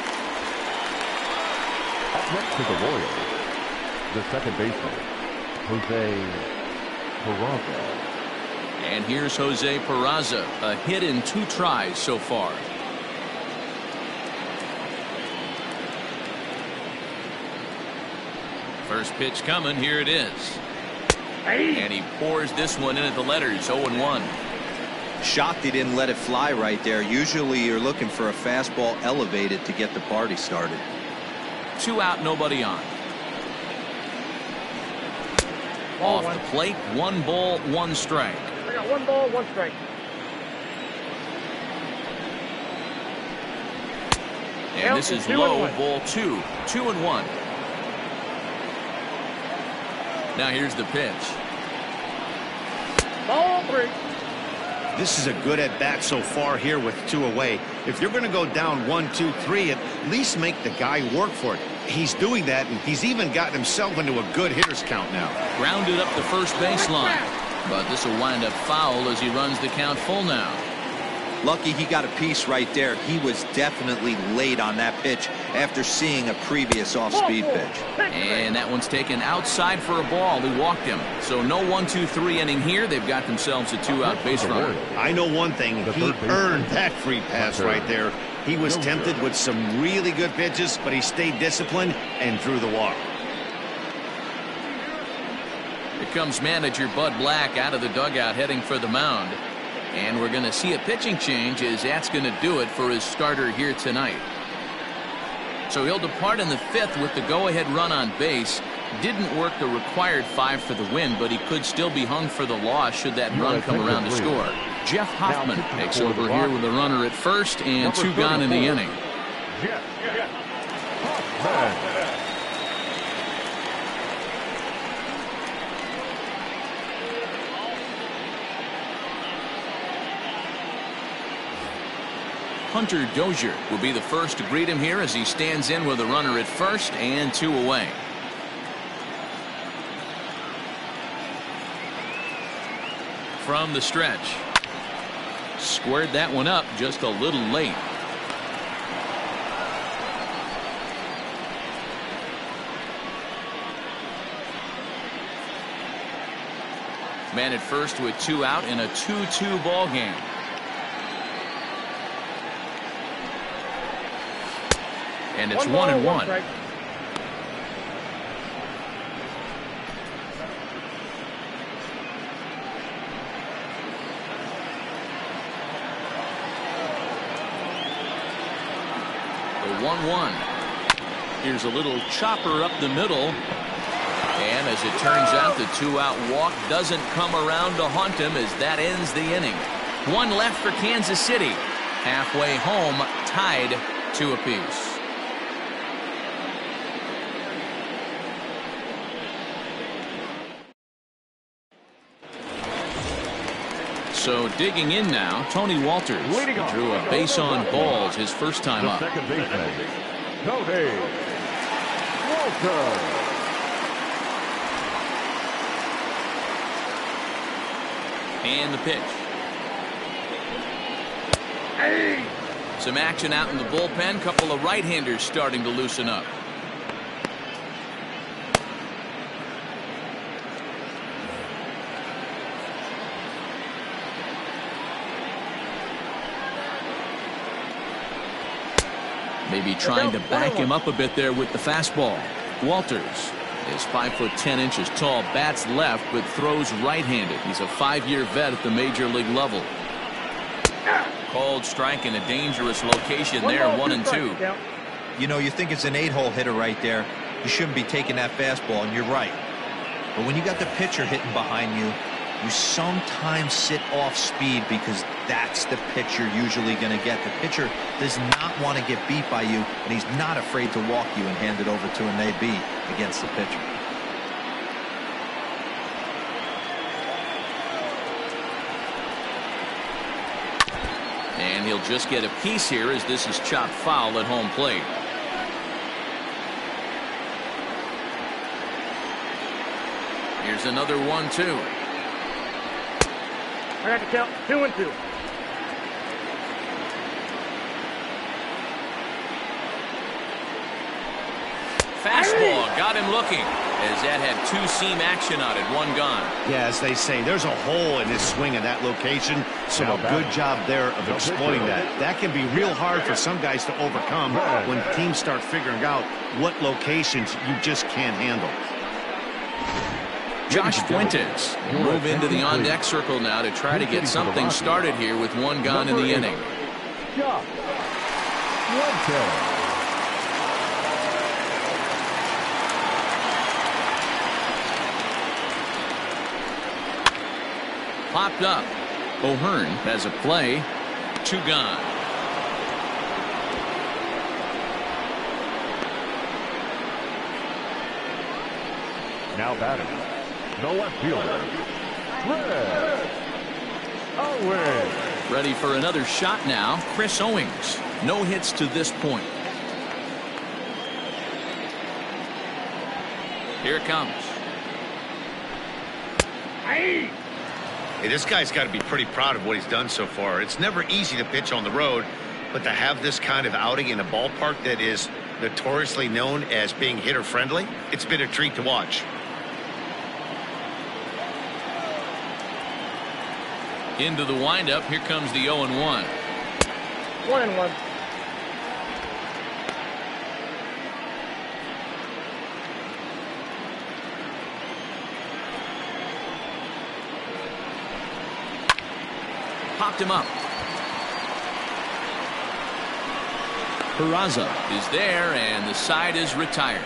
C: Up next to the Royals, the second baseman, Jose Peraza.
A: And here's Jose Peraza, a hit in 2 tries so far. First pitch coming, here it is. And he pours this one in at the letters, 0-1.
G: Shocked he didn't let it fly right there. Usually you're looking for a fastball elevated to get the party started.
A: 2 out, nobody on.
F: Ball
A: Off
F: one.
A: the plate, 1 ball, 1 strike.
F: I got 1 ball, 1 strike.
A: And this is low, ball 2, 2-1. Now here's the pitch.
F: Ball 3.
B: This is a good at-bat so far here with 2 away. If you're going to go down 1, 2, 3, at least make the guy work for it. He's doing that, and he's even gotten himself into a good hitter's count now.
A: Grounded up the first baseline. But this will wind up foul as he runs the count full now.
G: Lucky he got a piece right there. He was definitely late on that pitch after seeing a previous off-speed pitch.
A: And that one's taken outside for a ball. He walked him. So no 1-2-3 inning here. They've got themselves a 2-out base runner.
B: I know one thing. He earned that free pass right there. He was tempted with some really good pitches, but he stayed disciplined and threw the walk.
A: Here comes manager Bud Black out of the dugout heading for the mound. And we're going to see a pitching change as that's going to do it for his starter here tonight. So he'll depart in the 5th with the go-ahead run on base. Didn't work the required 5 for the win, but he could still be hung for the loss should that run come around to score. Jeff Hoffman takes over here with a runner at first and 2 gone in the inning. Hunter Dozier will be the first to greet him here as he stands in with a runner at first and 2 away. From the stretch. Squared that one up just a little late. Man at first with 2 out in a 2-2 ball game. And it's 1-1. The 1-1. Here's a little chopper up the middle. And as it turns out, the 2-out walk doesn't come around to haunt him as that ends the inning. One left for Kansas City. Halfway home, tied 2 apiece. So digging in now, Tony Walters drew a base on balls his first time up.
C: Second baseman, Tony Walters.
A: And the pitch. Some action out in the bullpen. Couple of right-handers starting to loosen up. Maybe trying to back him up a bit there with the fastball. Walters is 5'10" tall, bats left, but throws right-handed. He's a 5-year vet at the major league level. Called strike in a dangerous location there, 1-2.
D: You know, you think it's an 8-hole hitter right there. You shouldn't be taking that fastball, and you're right. But when you got the pitcher hitting behind you, you sometimes sit off speed because that's the pitch you're usually going to get. The pitcher does not want to get beat by you, and he's not afraid to walk you and hand it over to an AB against the pitcher.
A: And he'll just get a piece here as this is chopped foul at home plate. Here's another 1-2.
F: I got to count 2-2.
A: Fastball got him looking as that had 2-seam action on it. 1 gone.
B: Yeah, as they say, there's a hole in his swing in that location, so a good job there of exploiting that. That can be real hard for some guys to overcome when teams start figuring out what locations you just can't handle.
A: Josh Fuentes will move into the on-deck circle now to try to get something started here with 1 gone in the inning. Popped up. O'Hearn has a play. 2 gone.
C: Now batting, the left fielder, Owings.
A: Ready for another shot now. Chris Owings. No hits to this point. Here it comes.
B: Hey, this guy's got to be pretty proud of what he's done so far. It's never easy to pitch on the road, but to have this kind of outing in a ballpark that is notoriously known as being hitter-friendly, it's been a treat to watch.
A: Into the windup. Here comes the 0-1.
F: 1-1.
A: Popped him up. Peraza is there, and the side is retired.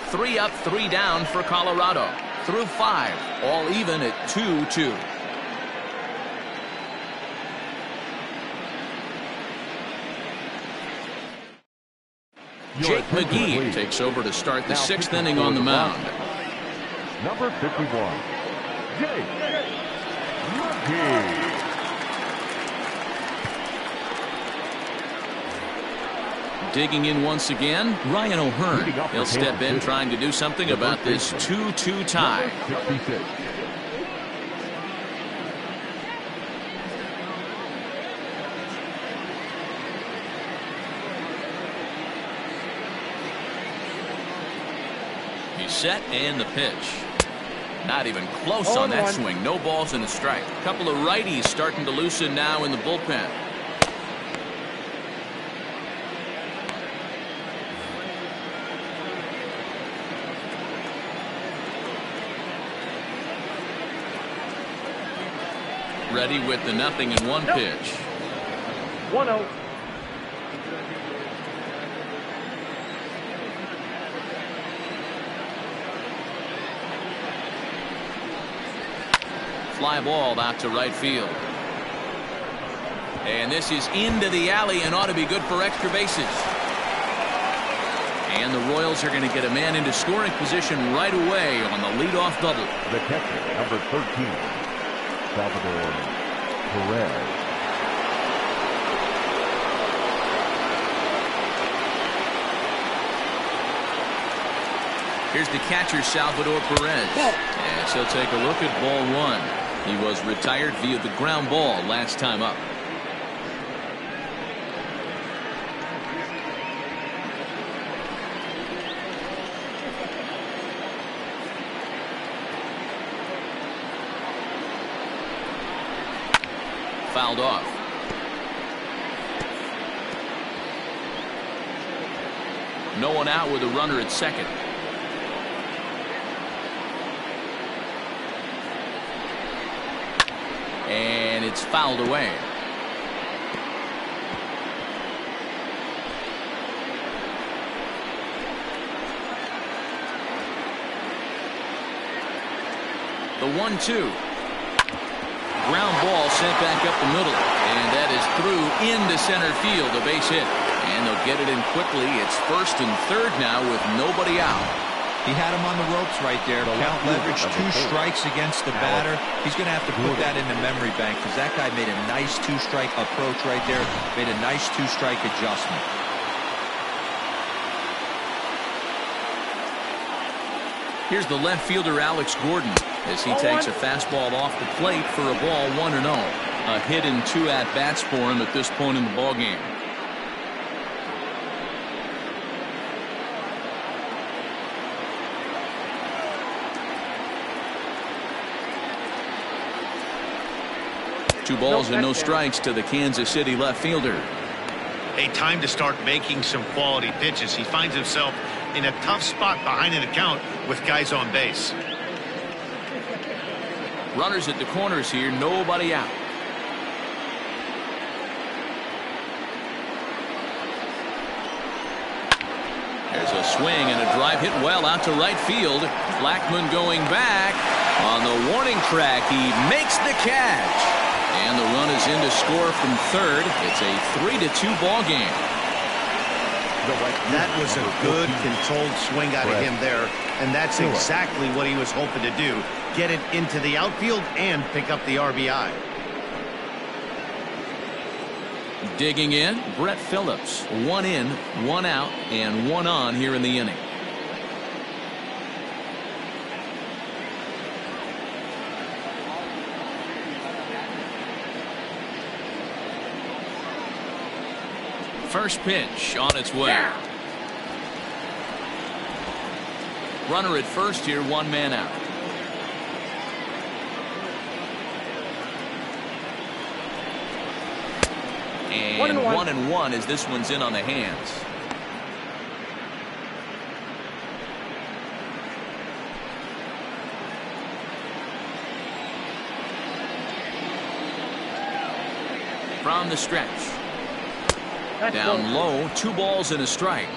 A: 3 up, 3 down for Colorado. Through 5, all even at 2-2. Jake McGee takes over to start the 6th inning on the mound.
C: Number 51, Jake McGee.
A: Digging in once again, Ryan O'Hearn. He'll step in trying to do something about this 2-2 tie.
C: 66.
A: He's set, and the pitch. Not even close on that swing. No balls and a strike. A couple of righties starting to loosen now in the bullpen. Ready with the 0-1 pitch.
F: 1-0.
A: fly ball out to right field. And this is into the alley and ought to be good for extra bases. And the Royals are going to get a man into scoring position right away on the leadoff double.
C: The catcher, number 13, Salvador Perez.
A: Here's the catcher, Salvador Perez. As he'll take a look at ball one. He was retired via the ground ball last time up. Fouled off. No one out with a runner at second. And it's fouled away. The 1-2. Ground ball sent back up the middle, and that is through into center field, a base hit. And they'll get it in quickly. It's first and third now with nobody out.
D: He had him on the ropes right there. Count leverage, 2 strikes against the batter. He's going to have to put that in the memory bank because that guy made a nice 2-strike approach right there. Made a nice 2-strike adjustment.
A: Here's the left fielder, Alex Gordon, as he takes a fastball off the plate for a ball 1-0. A hit in 2 at-bats for him at this point in the ballgame. Two balls and no strikes to the Kansas City left fielder.
B: A time to start making some quality pitches. He finds himself in a tough spot behind an account with guys on base.
A: Runners at the corners here, nobody out. There's a swing and a drive hit well out to right field. Blackmon going back on the warning track. He makes the catch. And the run is in to score from third. It's a 3-2 ball game.
B: That was a good controlled swing out of him there, and that's exactly what he was hoping to do. Get it into the outfield and pick up the RBI.
A: Digging in, Brett Phillips. 1 in, 1 out, and 1 on here in the inning. First pitch on its way. Runner at first here, 1 man out. And 1-1 as this one's in on the hands. From the stretch. Down low, 2 balls and a strike.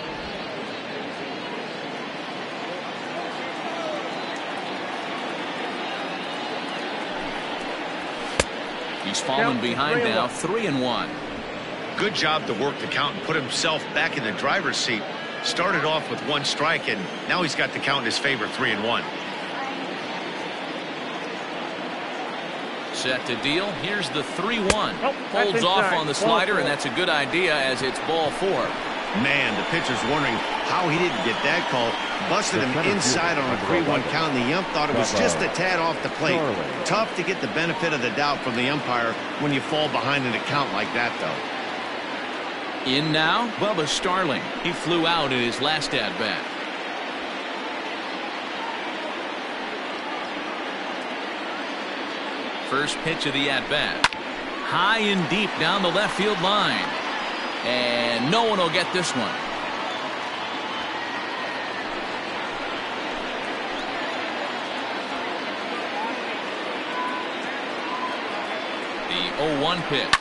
A: He's fallen behind now, 3-1.
B: Good job to work the count and put himself back in the driver's seat. Started off with 1 strike, and now he's got the count in his favor, 3-1.
A: Set to deal. Here's the 3-1. Holds off on the slider, and that's a good idea as it's ball 4.
B: Man, the pitcher's wondering how he didn't get that call. Busted him inside on a 3-1 count, and the ump thought it was just a tad off the plate. Tough to get the benefit of the doubt from the umpire when you fall behind an account like that, though.
A: In now, Bubba Starling. He flew out in his last at-bat. First pitch of the at-bat. High and deep down the left field line. And no one will get this one. The 0-1 pitch.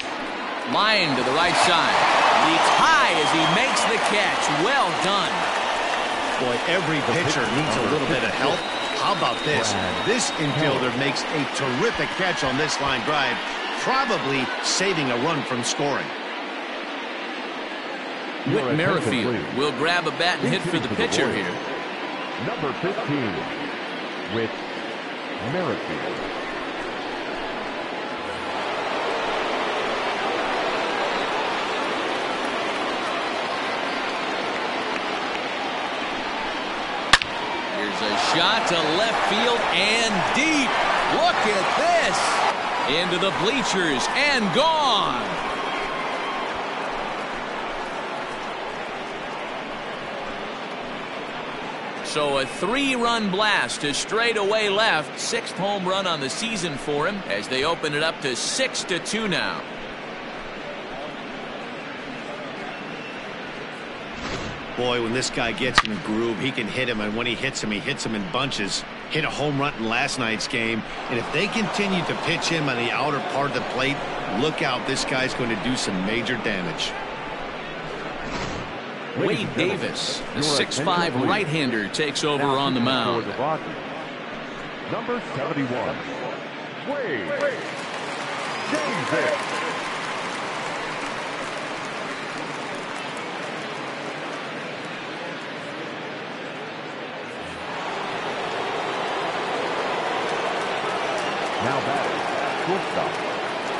A: Line to the right side. Leaps high as he makes the catch. Well done.
B: Boy, every pitcher needs a little bit of help. How about this? This infielder makes a terrific catch on this line drive, probably saving a run from scoring.
A: Whit Merrifield will grab a bat and hit for the pitcher here.
C: Number 15, Whit Merrifield.
A: Here's a shot to left field and deep. Look at this. Into the bleachers and gone. So a 3-run blast to straightaway left. 6th home run on the season for him as they open it up to 6-2 now.
B: Boy, when this guy gets in a groove, he can hit him, and when he hits him in bunches. Hit a home run in last night's game, and if they continue to pitch him on the outer part of the plate, look out, this guy's going to do some major damage.
A: Wade Davis, the 6'5" right-hander, takes over on the mound.
C: Number 71, Wade Davis. Now batting, shortstop,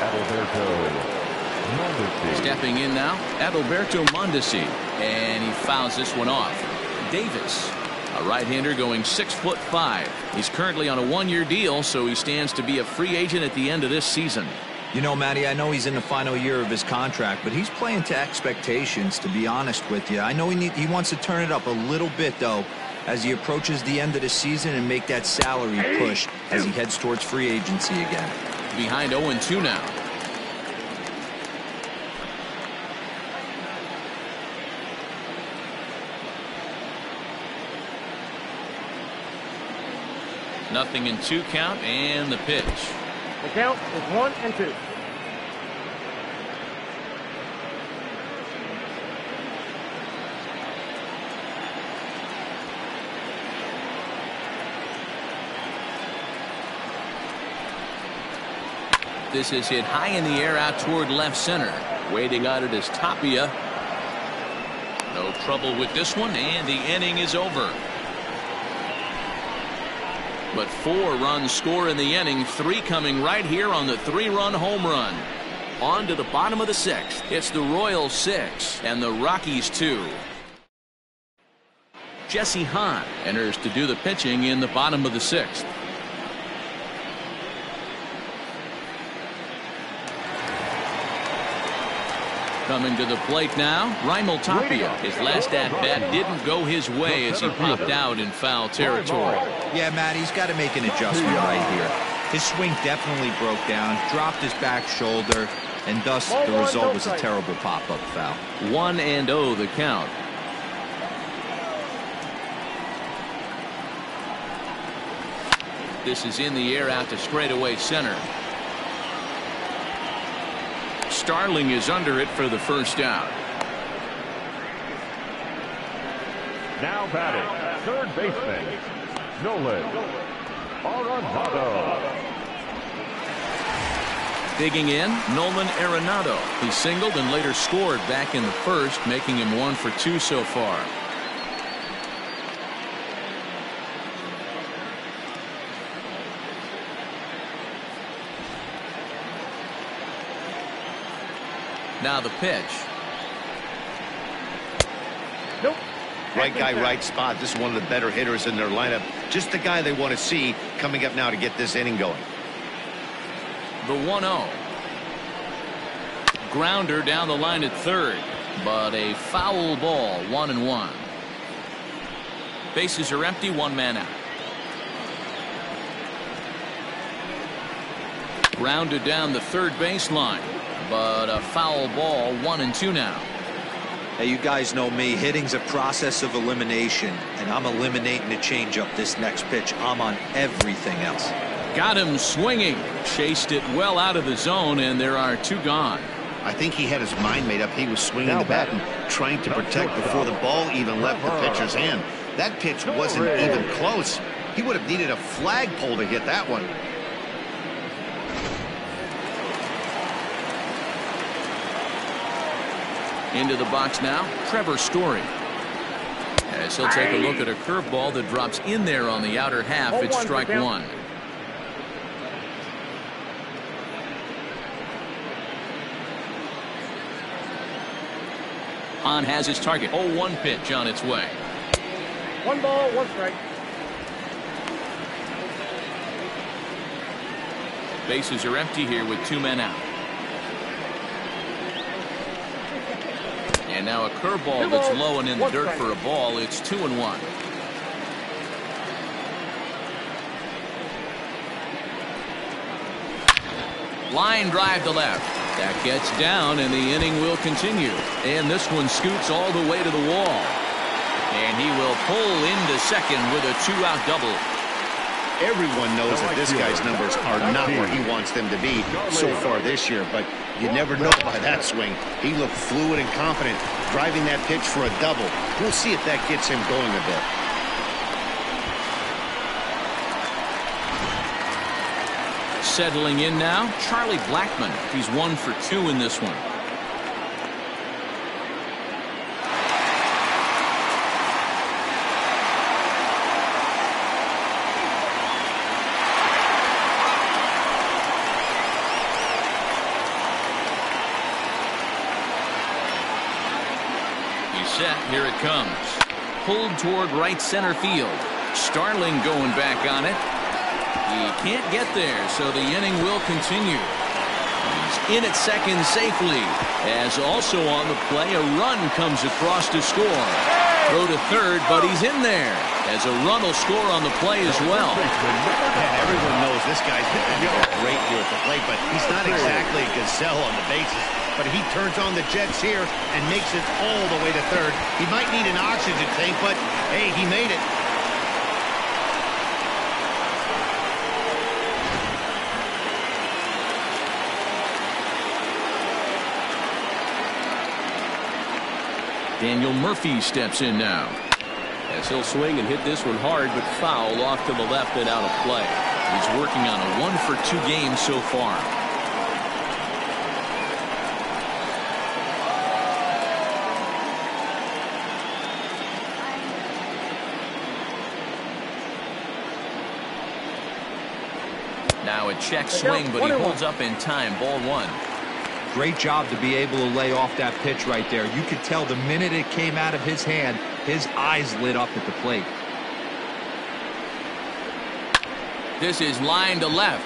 C: Adalberto Mondesi.
A: Stepping in now, Adalberto Mondesi, and he fouls this one off. Davis, a right-hander going 6'5". He's currently on a 1-year deal, so he stands to be a free agent at the end of this season.
D: You know, Matty, I know he's in the final year of his contract, but he's playing to expectations, to be honest with you. I know he wants to turn it up a little bit, though, as he approaches the end of the season and make that salary push as he heads towards free agency again.
A: Behind 0-2 now. Nothing in 2 count, and the pitch.
F: The count is 1-2.
A: This is hit high in the air out toward left center. Waiting on it is Tapia. No trouble with this one, and the inning is over. But 4 runs score in the inning, 3 coming right here on the 3-run home run. On to the bottom of the 6th. It's the Royals 6 and the Rockies 2. Jesse Hahn enters to do the pitching in the bottom of the 6th. Coming to the plate now, Raimel Tapia. His last at-bat didn't go his way as he popped out in foul territory.
D: Yeah, Matt, he's got to make an adjustment right here. His swing definitely broke down, dropped his back shoulder, and thus the result was a terrible pop-up foul.
A: 1-0 the count. This is in the air out to straightaway center. Starling is under it for the first out.
C: Now batting, third baseman, Nolan Arenado.
A: Digging in, Nolan Arenado. He singled and later scored back in the first, making him 1 for 2 so far. Now the pitch.
F: Nope.
B: Right guy, right spot. This is one of the better hitters in their lineup. Just the guy they want to see coming up now to get this inning going.
A: The 1-0. Grounder down the line at third, but a foul ball, 1-1. Bases are empty, 1 man out. Grounded down the third baseline, but a foul ball, 1-2 now.
D: Hey, you guys know me. Hitting's a process of elimination, and I'm eliminating the changeup this next pitch. I'm on everything else.
A: Got him swinging. Chased it well out of the zone, and there are 2 gone.
B: I think he had his mind made up. He was swinging the bat and trying to protect before the ball even left the pitcher's hand. That pitch wasn't even close. He would have needed a flagpole to hit that one.
A: Into the box now, Trevor Story. As he'll take a look at a curveball that drops in there on the outer half. It's strike one. Hahn has his target. 0-1 pitch on its way.
F: 1 ball, 1 strike.
A: Bases are empty here with 2 men out. And now a curveball that's low and in the dirt for a ball. It's 2-1. Line drive to left. That gets down, and the inning will continue. And this one scoots all the way to the wall. And he will pull into second with a 2-out double.
B: Everyone knows that this guy's numbers are not where he wants them to be so far this year, but you never know by that swing. He looked fluid and confident, driving that pitch for a double. We'll see if that gets him going a bit.
A: Settling in now, Charlie Blackmon. He's 1 for 2 in this one. Set, here it comes. Pulled toward right center field. Starling going back on it. He can't get there, so the inning will continue. He's in at second safely, as also on the play a run comes across to score. Throw to third, but he's in there, as a run will score on the play as well.
B: And everyone knows this guy's been having a great year at the plate, but he's not exactly a gazelle on the bases. But he turns on the jets here and makes it all the way to third. He might need an oxygen tank, but hey, he made it.
A: Daniel Murphy steps in now.
E: As he'll swing and hit this one hard, but foul off to the left and out of play.
A: He's working on a 1 for 2 game so far. Now a check swing, but he holds up in time. Ball 1.
D: Great job to be able to lay off that pitch right there. You could tell the minute it came out of his hand, his eyes lit up at the plate.
A: This is line to left.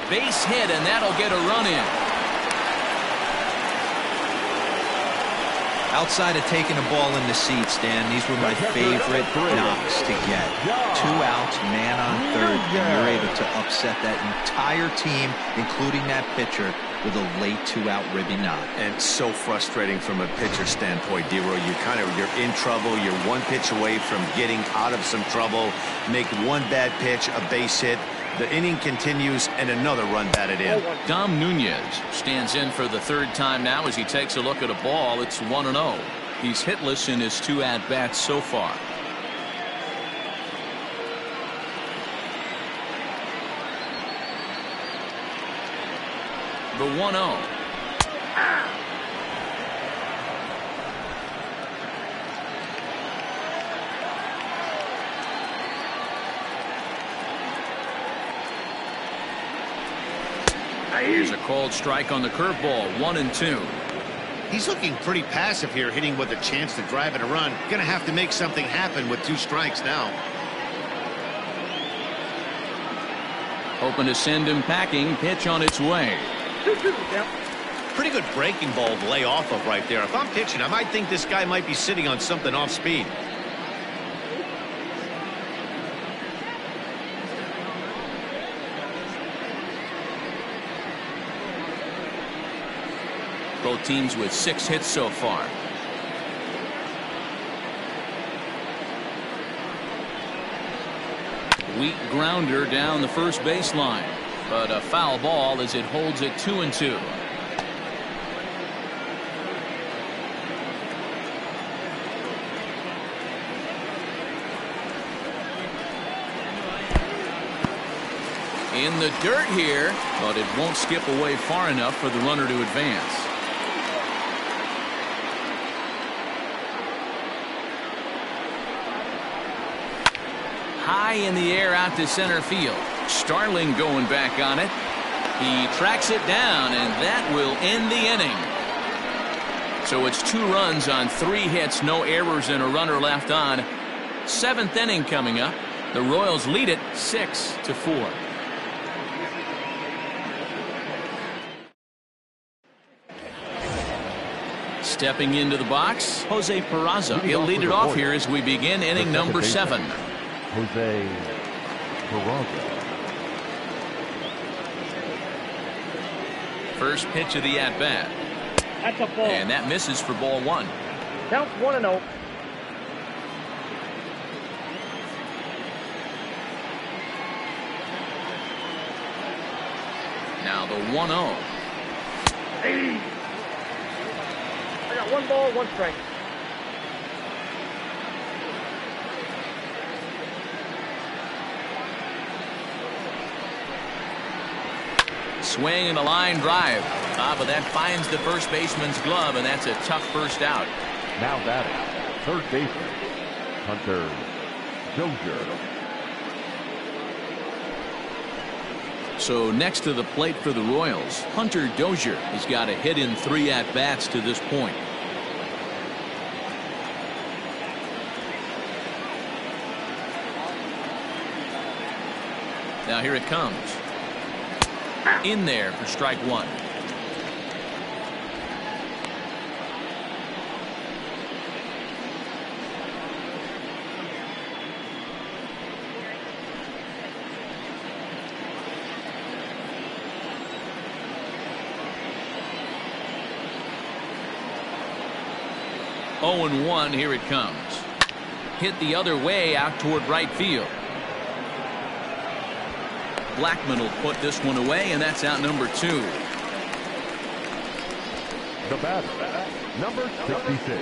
A: Base hit, and that'll get a run in.
D: Outside of taking a ball in the seats, Dan, these were my favorite knocks to get. 2 outs, man on third, and you're able to upset that entire team, including that pitcher, with a late 2-out ribby knock.
B: And so frustrating from a pitcher standpoint, D-Roy. You're in trouble. You're 1 pitch away from getting out of some trouble. Make 1 bad pitch, a base hit. The inning continues, and another run batted in.
A: Dom Nunez stands in for the 3rd time now as he takes a look at a ball. It's 1-0. He's hitless in his 2 at-bats so far. The 1-0. Here's a called strike on the curveball. 1-2.
B: He's looking pretty passive here, hitting with a chance to drive in a run. Gonna have to make something happen with 2 strikes now.
A: Hoping to send him packing. Pitch on its way.
B: Pretty good breaking ball to lay off of right there. If I'm pitching, I might think this guy might be sitting on something off speed.
A: Both teams with 6 hits so far. Weak grounder down the first baseline, but a foul ball as it holds it 2-2. in the dirt here, but it won't skip away far enough for the runner to advance. High in the air out to center field. Starling going back on it. He tracks it down, and that will end the inning. So it's 2 runs on 3 hits, no errors, and a runner left on. 7th inning coming up. The Royals lead it 6-4. Stepping into the box, Jose Peraza. He'll lead it off here as we begin inning number 7.
C: Jose Peraza.
A: First pitch of the at-bat.
F: That's a ball.
A: And that misses for ball 1.
F: Counts 1-0.
A: Now the 1-0.
F: Hey. I got 1 ball, 1 strike.
A: Swing and a line drive. But that finds the first baseman's glove, and that's a tough first out.
C: Now batting, third baseman, Hunter Dozier.
A: So next to the plate for the Royals, Hunter Dozier has got a hit in 3 at-bats to this point. Now here it comes. In there for strike 1. Oh, 0-1, here it comes. Hit the other way out toward right field. Blackman will put this one away, and that's out number 2.
C: The batter, number 66.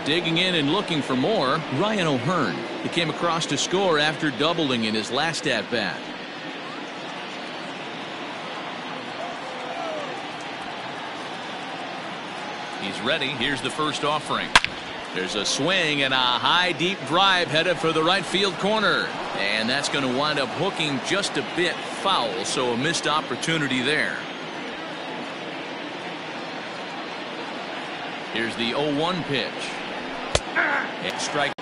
A: Digging in and looking for more, Ryan O'Hearn. He came across to score after doubling in his last at-bat. He's ready. Here's the first offering. There's a swing and a high deep drive headed for the right field corner, and that's going to wind up hooking just a bit foul, so a missed opportunity there. Here's the 0-1 pitch. And strike.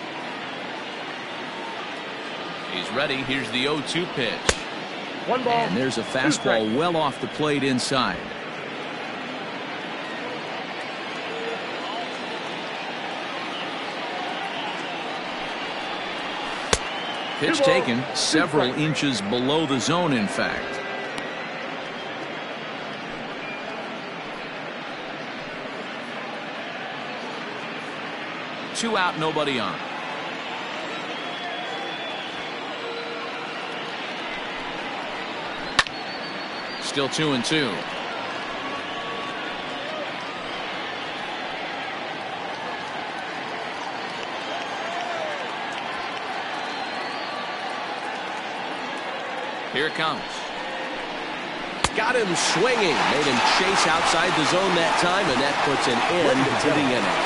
A: He's ready. Here's the 0-2 pitch.
F: 1 ball.
A: And there's a fastball well off the plate inside. Pitch taken several inches below the zone, in fact. Two out, nobody on. Still 2-2. Here it comes.
E: Got him swinging. Made him chase outside the zone that time, and that puts an end to the inning.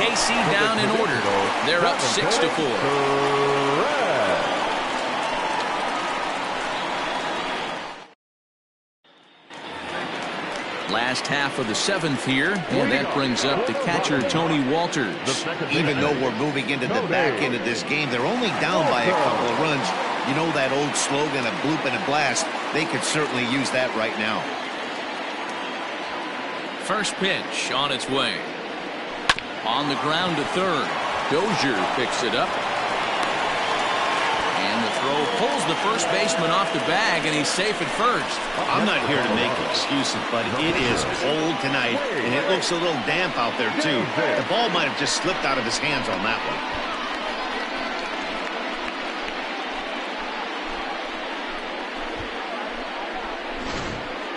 A: KC down in order. They're up 6-4. Last half of the 7th here, and that brings up the catcher Tony Walters.
B: Even though we're moving into the back end of this game, they're only down by a couple of runs. You know that old slogan, a bloop and a blast. They could certainly use that right now.
A: First pitch on its way. On the ground to third. Dozier picks it up. And the throw pulls the first baseman off the bag, and he's safe at first.
B: I'm not here to make excuses, but it is cold tonight, and it looks a little damp out there, too. The ball might have just slipped out of his hands on that one.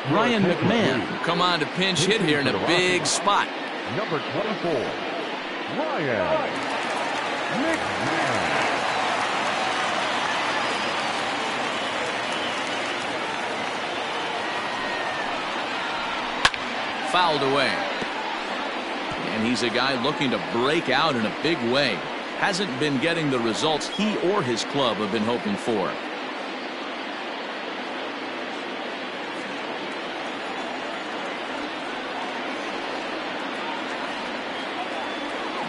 A: Ryan McMahon come on to pinch hit here in a big spot.
C: Number 24, Ryan McMahon.
A: fouled away. And he's a guy looking to break out in a big way. Hasn't been getting the results he or his club have been hoping for.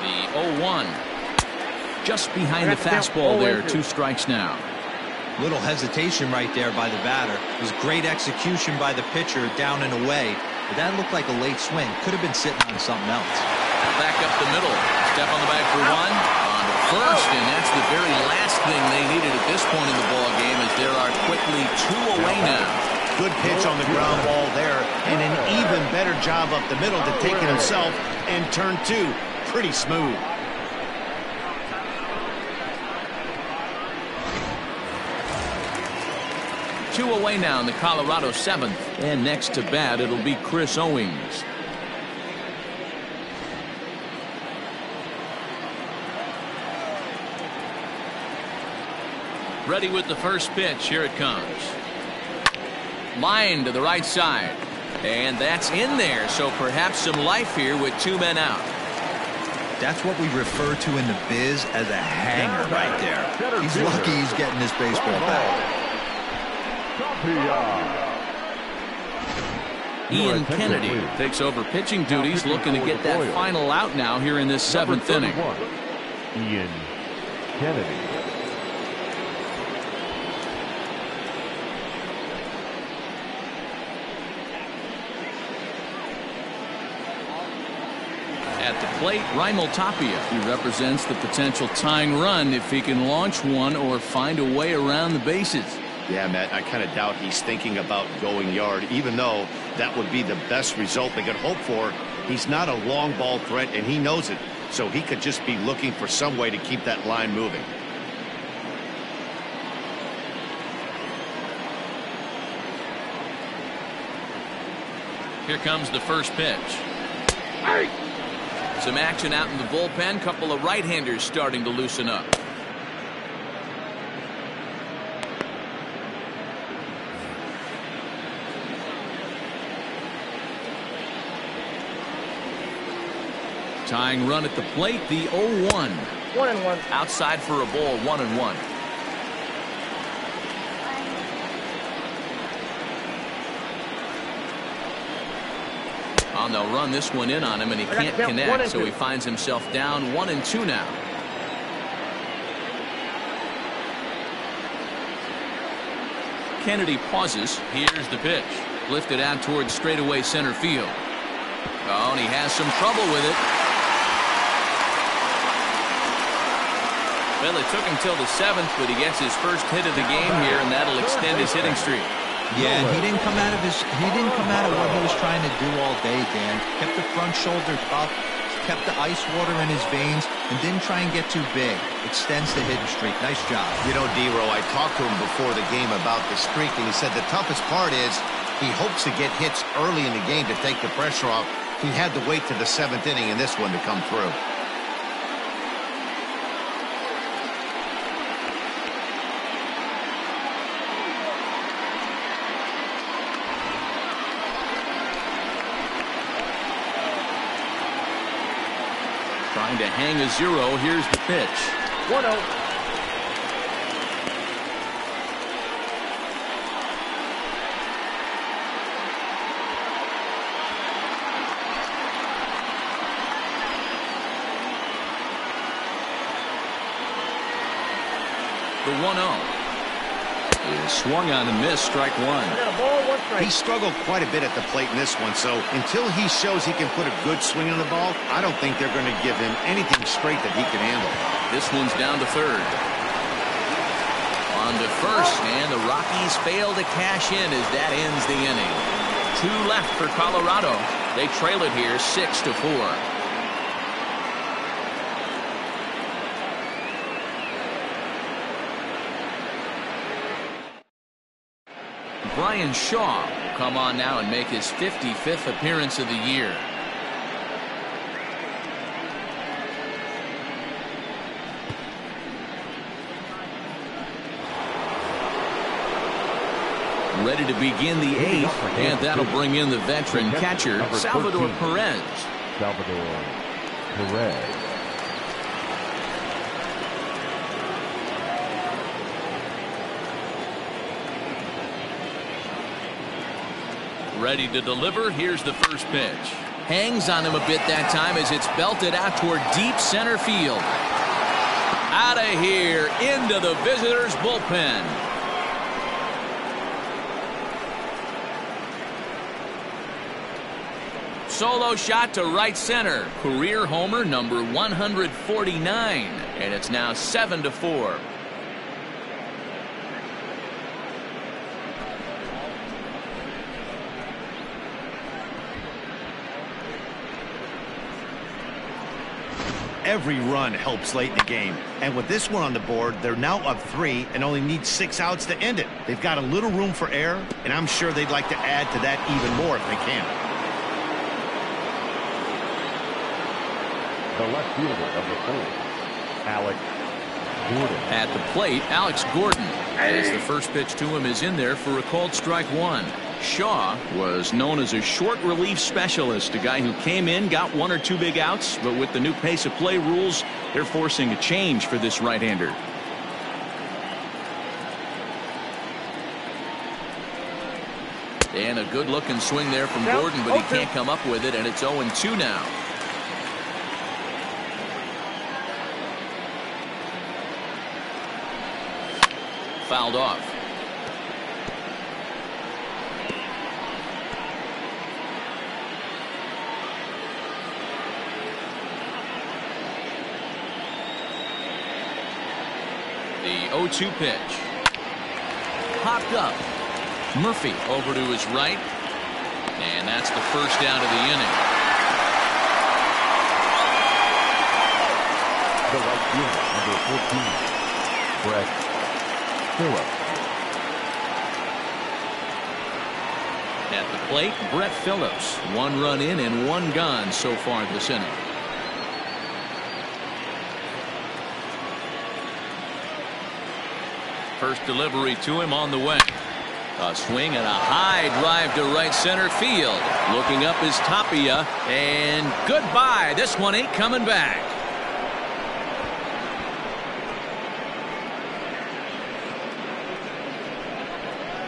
A: The 0-1. Just behind the fastball there. 2 strikes now.
D: Little hesitation right there by the batter. It was great execution by the pitcher down and away. But that looked like a late swing. Could have been sitting on something else.
A: Back up the middle. Step on the bag for 1. On to first, and that's the very last thing they needed at this point in the ball game, as there are quickly 2 away now.
B: Good pitch on the ground ball there, and an even better job up the middle to take it himself and turn 2. Pretty smooth.
A: Two away now in the Colorado 7th, and next to bat it'll be Chris Owings. Ready with the first pitch. Here it comes. Line to the right side, and that's in there, so perhaps some life here with 2 men out.
D: That's what we refer to in the biz as a hanger right there. He's lucky he's getting his baseball back.
A: Ian Kennedy takes over pitching duties, looking to get that final out now here in this 7th inning.
C: Ian Kennedy.
A: At the plate, Raimel Tapia. He represents the potential tying run if he can launch one or find a way around the bases.
B: Yeah, Matt, I kind of doubt he's thinking about going yard, even though that would be the best result they could hope for. He's not a long ball threat, and he knows it, so he could just be looking for some way to keep that line moving.
A: Here comes the first pitch. Some action out in the bullpen. Couple of right-handers starting to loosen up. Tying run at the plate, the 0-1.
F: 1-1.
A: Outside for a ball, 1-1. They'll run this one in on him, and he can't connect, so he finds himself down 1-2 now. Kennedy pauses. Here's the pitch. Lifted out towards straightaway center field. Oh, and he has some trouble with it. Well, it took him till the 7th, but he gets his first hit of the game here, and that'll extend his hitting streak.
D: Yeah, and he didn't come out of what he was trying to do all day, Dan. Kept the front shoulder up, kept the ice water in his veins, and didn't try and get too big. Extends the hitting streak. Nice job.
B: You know, D-Row, I talked to him before the game about the streak, and he said the toughest part is he hopes to get hits early in the game to take the pressure off. He had to wait to the 7th inning in this one to come through.
A: Trying to hang a 0. Here's the pitch.
F: 1-0.
A: The 1-0 is swung on and missed. Strike 1.
B: He struggled quite a bit at the plate in this one, so until he shows he can put a good swing on the ball, I don't think they're going to give him anything straight that he can handle.
A: This one's down to 3rd. On to 1st, and the Rockies fail to cash in as that ends the inning. 2 left for Colorado. They trail it here 6-4. Brian Shaw will come on now and make his 55th appearance of the year. Ready to begin the 8th, and that'll bring in the veteran catcher, Salvador Perez.
C: Salvador Perez.
A: Ready to deliver. Here's the first pitch. Hangs on him a bit that time as it's belted out toward deep center field. Out of here, into the visitors' bullpen. Solo shot to right center. Career homer number 149. And it's now 7-4.
B: Every run helps late in the game. And with this one on the board, they're now up 3 and only need 6 outs to end it. They've got a little room for error, and I'm sure they'd like to add to that even more if they can.
C: The left fielder, number 4, Alex Gordon.
A: At the plate, Alex Gordon, as the first pitch to him is in there for a called strike 1. Shaw was known as a short relief specialist, a guy who came in, got 1 or 2 big outs, but with the new pace of play rules, they're forcing a change for this right-hander. And a good-looking swing there from Gordon, but he can't come up with it, and it's 0-2 now. Fouled off. The 0-2 pitch. Popped up. Murphy over to his right. And that's the first out of the inning.
C: The right fielder, number 14, Brett Phillips.
A: At the plate, Brett Phillips. 1 run in and 1 gone so far this inning. First delivery to him on the way. A swing and a high drive to right center field. Looking up is Tapia, and goodbye. This one ain't coming back.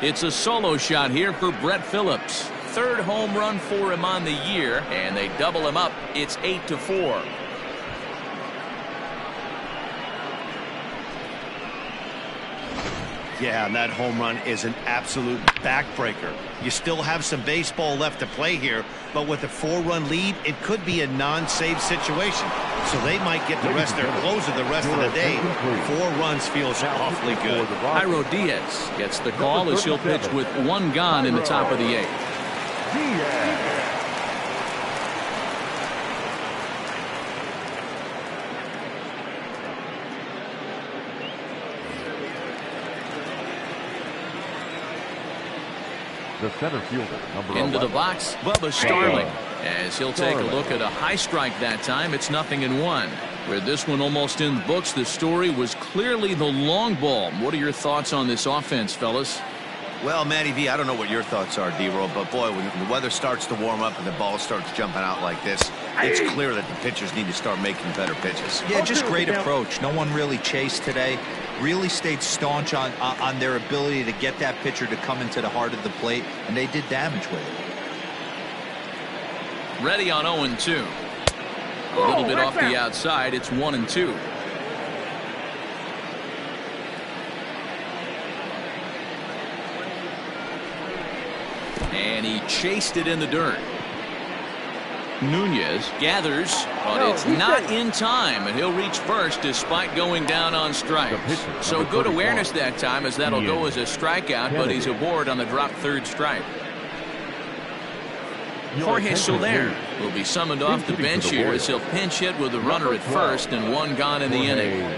A: It's a solo shot here for Brett Phillips. 3rd home run for him on the year, and they double him up. It's 8-4.
B: Yeah, and that home run is an absolute backbreaker. You still have some baseball left to play here, but with a 4-run lead, it could be a non-save situation. So they might get the rest their closer the rest of the day. 4 runs feels awfully good.
A: Jairo Diaz gets the call as he'll pitch with 1 gone in the top of the 8th.
C: Diaz. The center fielder, number 11.
A: Into the box, Bubba Starling, as he'll take a look at a high strike that time. It's 0-1. With this one almost in the books, the story was clearly the long ball. What are your thoughts on this offense, fellas?
B: Well, Matty V, I don't know what your thoughts are, D-Roll, but boy, when the weather starts to warm up and the ball starts jumping out like this, it's clear that the pitchers need to start making better pitches.
D: Yeah, just great approach. No one really chased today. Really stayed staunch on their ability to get that pitcher to come into the heart of the plate, and they did damage with it.
A: Ready on 0-2. A little bit off the outside. It's 1-2. And he chased it in the dirt. Nunez gathers, but it's not in time, and he'll reach first despite going down on strikes. So good awareness that time, as that'll go as a strikeout, but he's aboard on the drop 3rd strike. Jorge Soler will be summoned off the bench here as he'll pinch hit with a runner at first and 1 gone in the inning.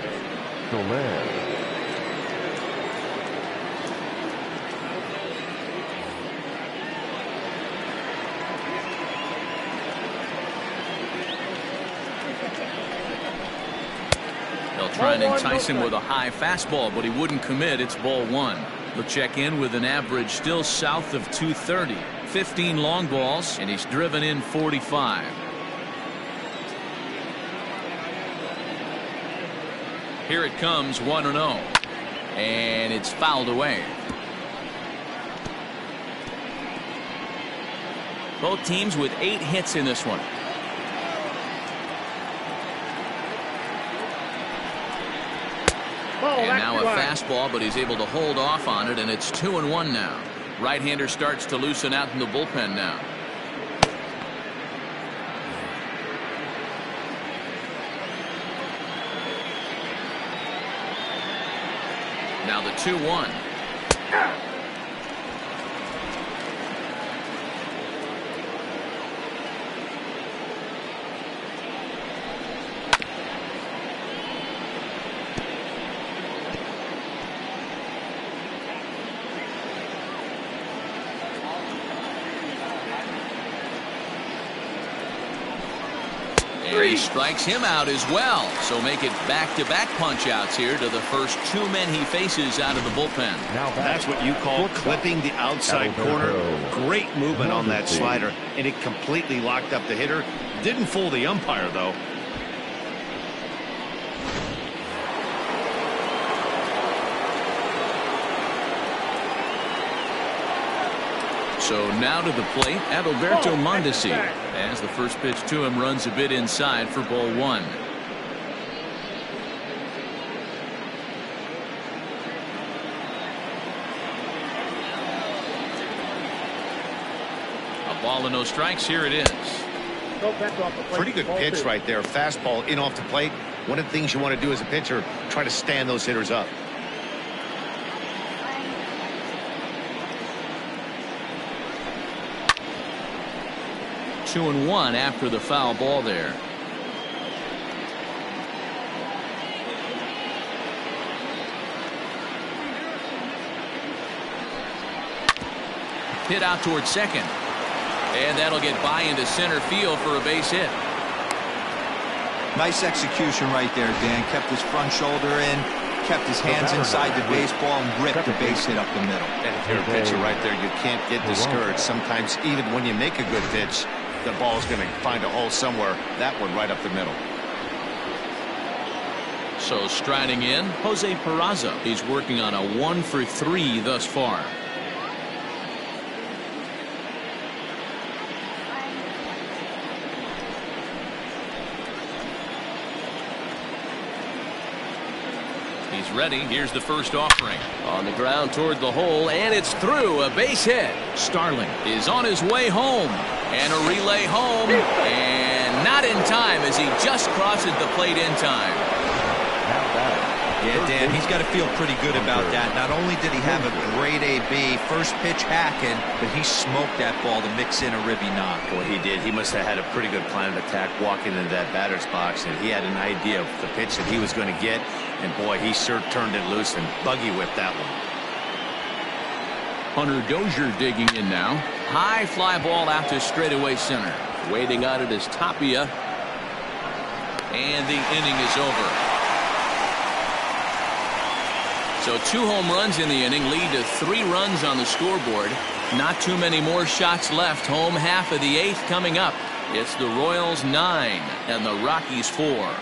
A: They'll try and entice him with a high fastball, but he wouldn't commit. It's ball 1. He'll check in with an average still south of 230. 15 long balls, and he's driven in 45. Here it comes, 1-0. And it's fouled away. Both teams with 8 hits in this one. And now a fastball, but he's able to hold off on it, and it's 2-1 now. Right-hander starts to loosen out in the bullpen now. Now the 2-1. And he strikes him out as well. So make it back-to-back punch-outs here to the first 2 men he faces out of the bullpen.
B: Now that's what you call clipping the outside corner. Great movement on that slider, and it completely locked up the hitter. Didn't fool the umpire, though.
A: So now to the plate, Adalberto Mondesi, as the first pitch to him runs a bit inside for ball 1. A ball and no strikes. Here it is.
B: Pretty good pitch right there. Fastball in off the plate. One of the things you want to do as a pitcher, try to stand those hitters up.
A: Two and one after the foul ball there. Hit out towards second. And that'll get by into center field for a base hit.
D: Nice execution right there, Dan. Kept his front shoulder in, kept his hands inside the baseball, and ripped the base hit up the middle.
B: And if you're a pitcher right there, you can't get discouraged. Sometimes even when you make a good pitch, the ball's going to find a hole somewhere. That one right up the middle.
A: So striding in, Jose Peraza. He's working on a 1-for-3 thus far. He's ready. Here's the first offering.
E: On the ground toward the hole, and it's through. A base hit.
A: Starling is on his way home. And a relay home. And not in time as he just crosses the plate in time.
D: Yeah, Dan, he's got to feel pretty good about that. Not only did he have a great AB, first pitch hacking, but he smoked that ball to mix in a ribby knock.
B: Well, he did. He must have had a pretty good plan of attack walking into that batter's box, and he had an idea of the pitch that he was going to get. And boy, he sure turned it loose and buggy whipped that one.
A: Hunter Dozier digging in now. High fly ball out to straightaway center.
E: Waiting on it is Tapia.
A: And the inning is over. So 2 home runs in the inning lead to 3 runs on the scoreboard. Not too many more shots left. Home half of the 8th coming up. It's the Royals 9 and the Rockies 4.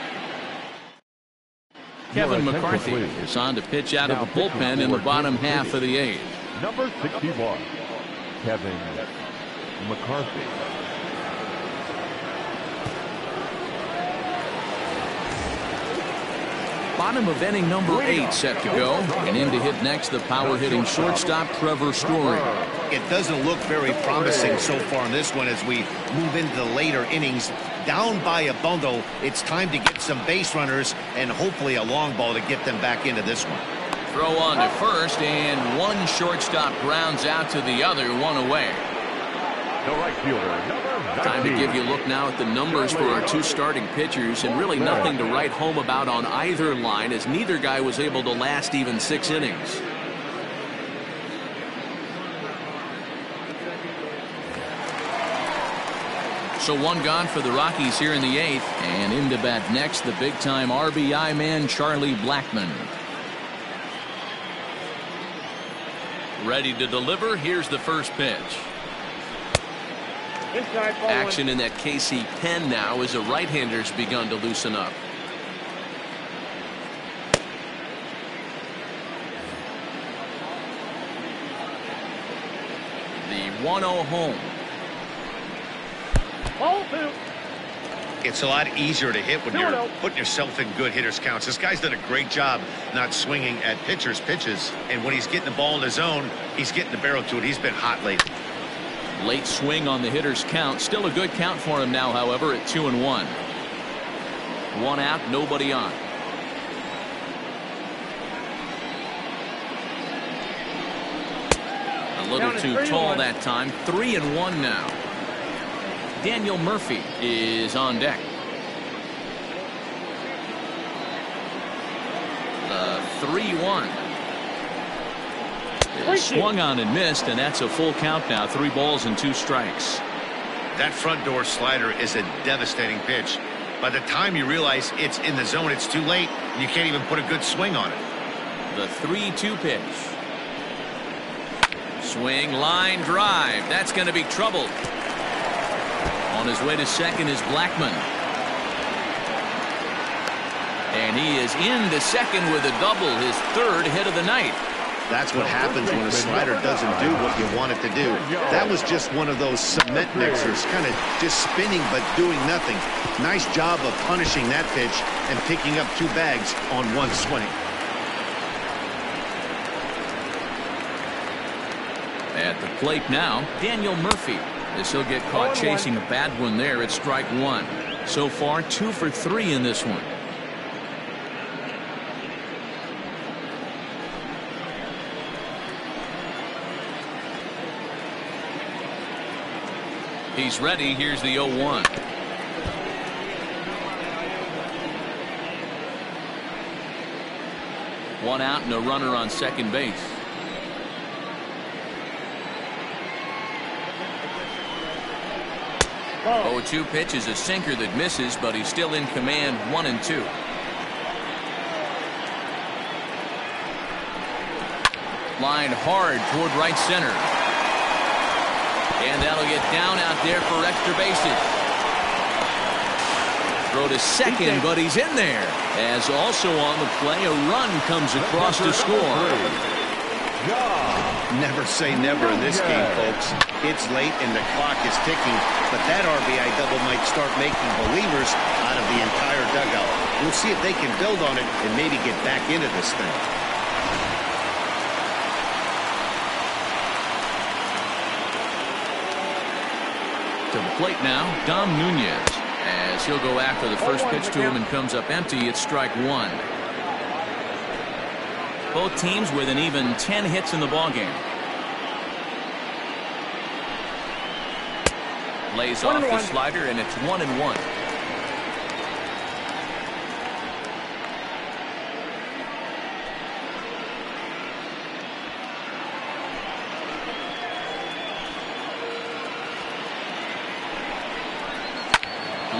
A: Kevin McCarthy is on to pitch out of the bullpen in the bottom half of the 8th.
C: Number 61, Kevin McCarthy.
A: Bottom of inning number 8 set to go. And in to hit next, the power-hitting shortstop, Trevor Story.
B: It doesn't look very promising so far in this one as we move into the later innings. Down by a bundle, it's time to get some base runners and hopefully a long ball to get them back into this one.
A: Throw on to first, and one shortstop grounds out to the other, 1 away.
C: The right fielder,
A: Time to give you a look now at the numbers for our 2 starting pitchers, and really nothing to write home about on either line, as neither guy was able to last even 6 innings. So 1 gone for the Rockies here in the 8th, and in to bat next, the big-time RBI man, Charlie Blackmon. Ready to deliver. Here's the first pitch. Action in that KC pen now as a right-hander's begun to loosen up. The 1-0 home.
F: Ball 2.
B: It's a lot easier to hit when you're putting yourself in good hitters counts. This guy's done a great job not swinging at pitchers' pitches. And when he's getting the ball in the zone, he's getting the barrel to it. He's been hot lately.
A: Late swing on the hitter's count. Still a good count for him now, however, at 2-1. 1 out, nobody on. A little too tall that time. 3-1 now. Daniel Murphy is on deck. The 3-1. Swung on and missed, and that's a full count now. 3 balls and 2 strikes.
B: That front door slider is a devastating pitch. By the time you realize it's in the zone, it's too late. You can't even put a good swing on it.
A: The 3-2 pitch. Swing, line drive. That's going to be trouble. On his way to second is Blackman. And he is into second with a double, his 3rd hit of the night.
B: That's what happens when a slider doesn't do what you want it to do. That was just one of those cement mixers, kind of just spinning but doing nothing. Nice job of punishing that pitch and picking up 2 bags on 1 swing.
A: At the plate now, Daniel Murphy. As he'll get caught chasing a bad one there at strike 1. So far 2 for 3 in this one. He's ready. Here's the 0-1. One out and a runner on second base. Oh, 2 pitch is a sinker that misses, but he's still in command. 1-2. Line hard toward right center. And that'll get down out there for extra bases. Throw to second, but he's in there. As also on the play, a run comes across to score.
B: Never say never in this game, folks. It's late and the clock is ticking, but that RBI double might start making believers out of the entire dugout. We'll see if they can build on it and maybe get back into this thing.
A: To the plate now, Dom Nunez. As he'll go after the first pitch to him and comes up empty, it's strike 1. Both teams with an even 10 hits in the ballgame. Lays off the slider, and it's 1-1.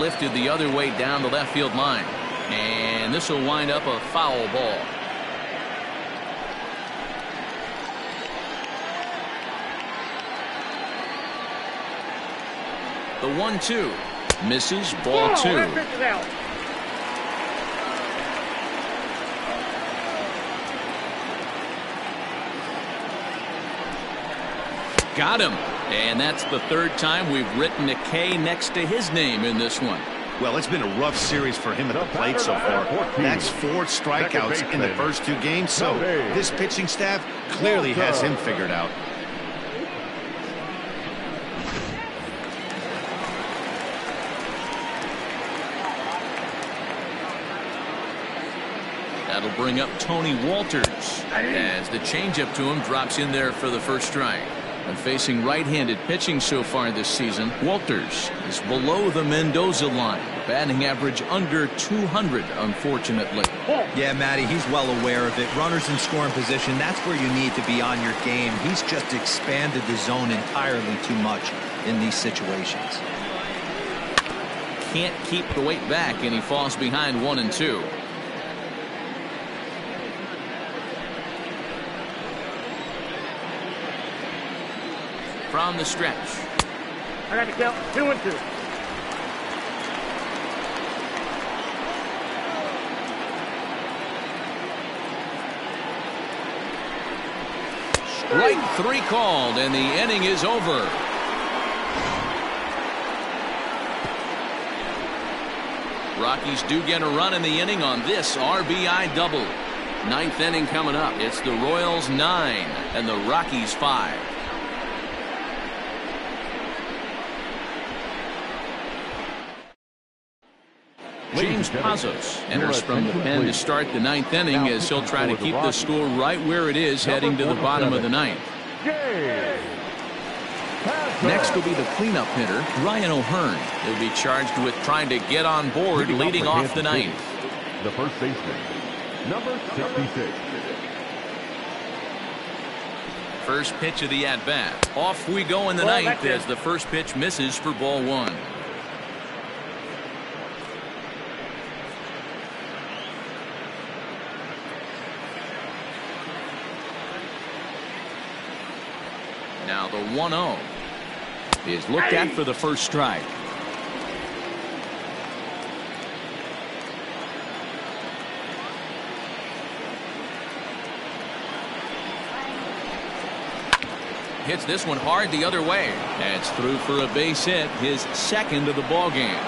A: Lifted the other way down the left field line. And this will wind up a foul ball. The 1-2 misses. Ball 2. Got him. And that's the 3rd time we've written a K next to his name in this one.
B: Well, it's been a rough series for him at the plate so far. That's 4 strikeouts in the first 2 games, so this pitching staff clearly has him figured out.
A: That'll bring up Tony Walters as the changeup to him drops in there for the first strike. And facing right-handed pitching so far this season, Walters is below the Mendoza line. Batting average under 200, unfortunately.
D: Yeah, Matty, he's well aware of it. Runners in scoring position, that's where you need to be on your game. He's just expanded the zone entirely too much in these situations.
A: Can't keep the weight back, and he falls behind 1-2. From the stretch.
F: I got to count 2-2.
A: Strike 3 called, and the inning is over. Rockies do get a run in the inning on this RBI double. 9th inning coming up. It's the Royals 9 and the Rockies 5. James Pazos enters from the pen to start the 9th inning as he'll try to keep the score right where it is heading to the bottom of the 9th. Next will be the cleanup hitter, Ryan O'Hearn. He'll be charged with trying to get on board leading off the 9th.
C: The first baseman, number 66.
A: First pitch of the at-bat. Off we go in the 9th as the first pitch misses for ball 1. Now the 1-0 is looked at for the first strike. Hits this one hard the other way. That's through for a base hit, his second of the ball game.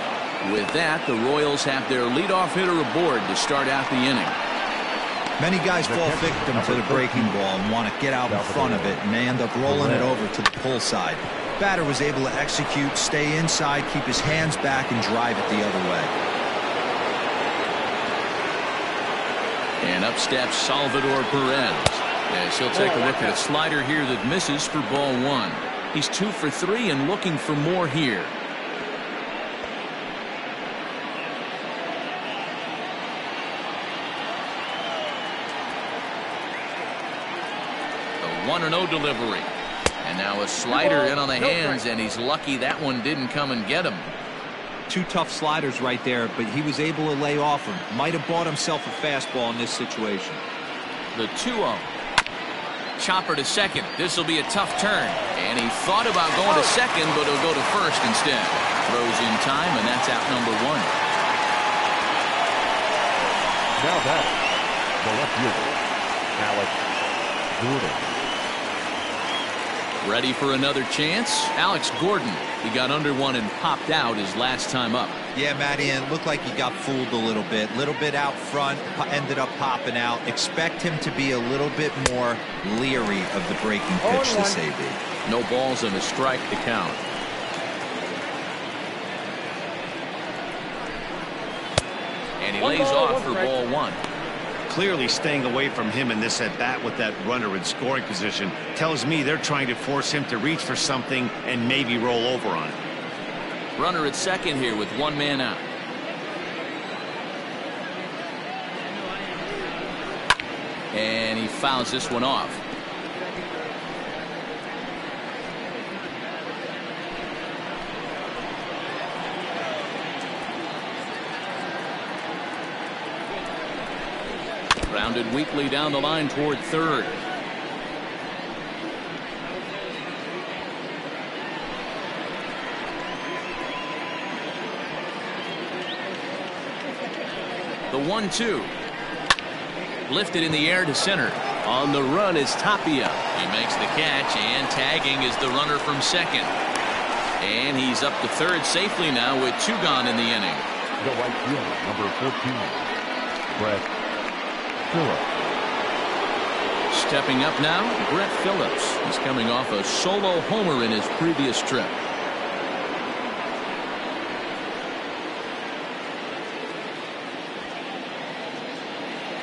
A: With that, the Royals have their leadoff hitter aboard to start out the inning.
D: Many guys fall victim to the breaking ball and want to get out in front of it, and they end up rolling it over to the pull side. Batter was able to execute, stay inside, keep his hands back, and drive it the other way.
A: And up steps Salvador Perez. As he'll take a look at a slider here that misses for ball 1. He's 2 for 3 and looking for more here. The 1-0 delivery. And now a slider in on the hands, and he's lucky that one didn't come and get him.
D: 2 tough sliders right there, but he was able to lay off him. Might have bought himself a fastball in this situation.
A: The 2-0. Chopper to second. This will be a tough turn. And he thought about going to second, but he'll go to first instead. Throws in time, and that's out number 1.
C: Now that, the left fielder, Alex Gordon.
A: Ready for another chance? Alex Gordon. He got under one and popped out his last time up.
D: Yeah, Matty, and it looked like he got fooled a little bit out front, ended up popping out. Expect him to be a little bit more leery of the breaking pitch this AB.
A: No balls and a strike to count. And he lays off for ball 1.
B: Clearly staying away from him in this at-bat with that runner in scoring position tells me they're trying to force him to reach for something and maybe roll over on it.
A: Runner at second here with 1 man out. And he fouls this one off. Grounded weakly down the line toward third. The 1-2. Lifted in the air to center.
E: On the run is Tapia.
A: He makes the catch, and tagging is the runner from second. And he's up to third safely now with 2 gone in the inning.
C: The right fielder, number 14, Brett Phillips.
A: Stepping up now, Brett Phillips. He's coming off a solo homer in his previous trip.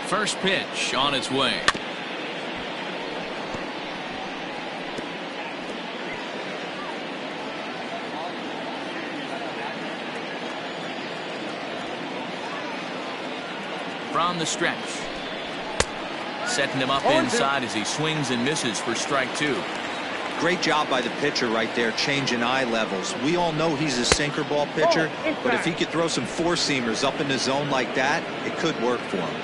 A: First pitch on its way. From the stretch. Setting him up inside as he swings and misses for strike 2.
D: Great job by the pitcher right there, changing eye levels. We all know he's a sinker ball pitcher, but if he could throw some 4-seamers up in the zone like that, it could work for him.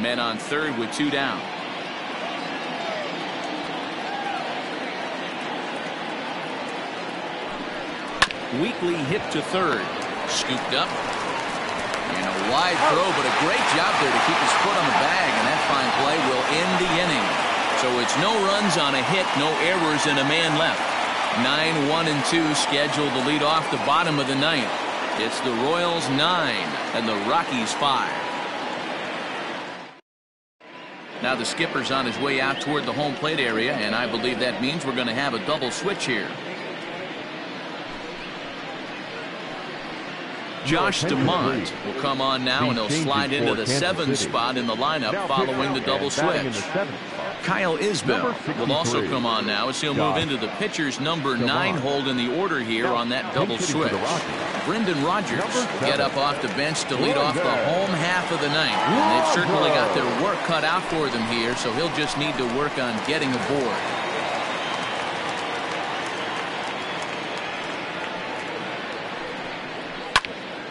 A: Men on third with 2 down. Weekly hit to third. Scooped up. And a wide throw, but a great job there to keep his foot on the bag, and that fine play will end the inning. So it's no runs on a hit, no errors, and a man left. 9-1-2 scheduled to lead off the bottom of the ninth. It's the Royals 9 and the Rockies 5. Now the skipper's on his way out toward the home plate area, and I believe that means we're going to have a double switch here. Josh DeMont will come on now, and he'll slide into the 7th spot in the lineup following the double switch. Kyle Isbell will also come on now as he'll move into the pitcher's number 9 hold in the order here on that double switch. Brendan Rodgers will get up off the bench to lead off the home half of the ninth. And they've certainly got their work cut out for them here, so he'll just need to work on getting aboard.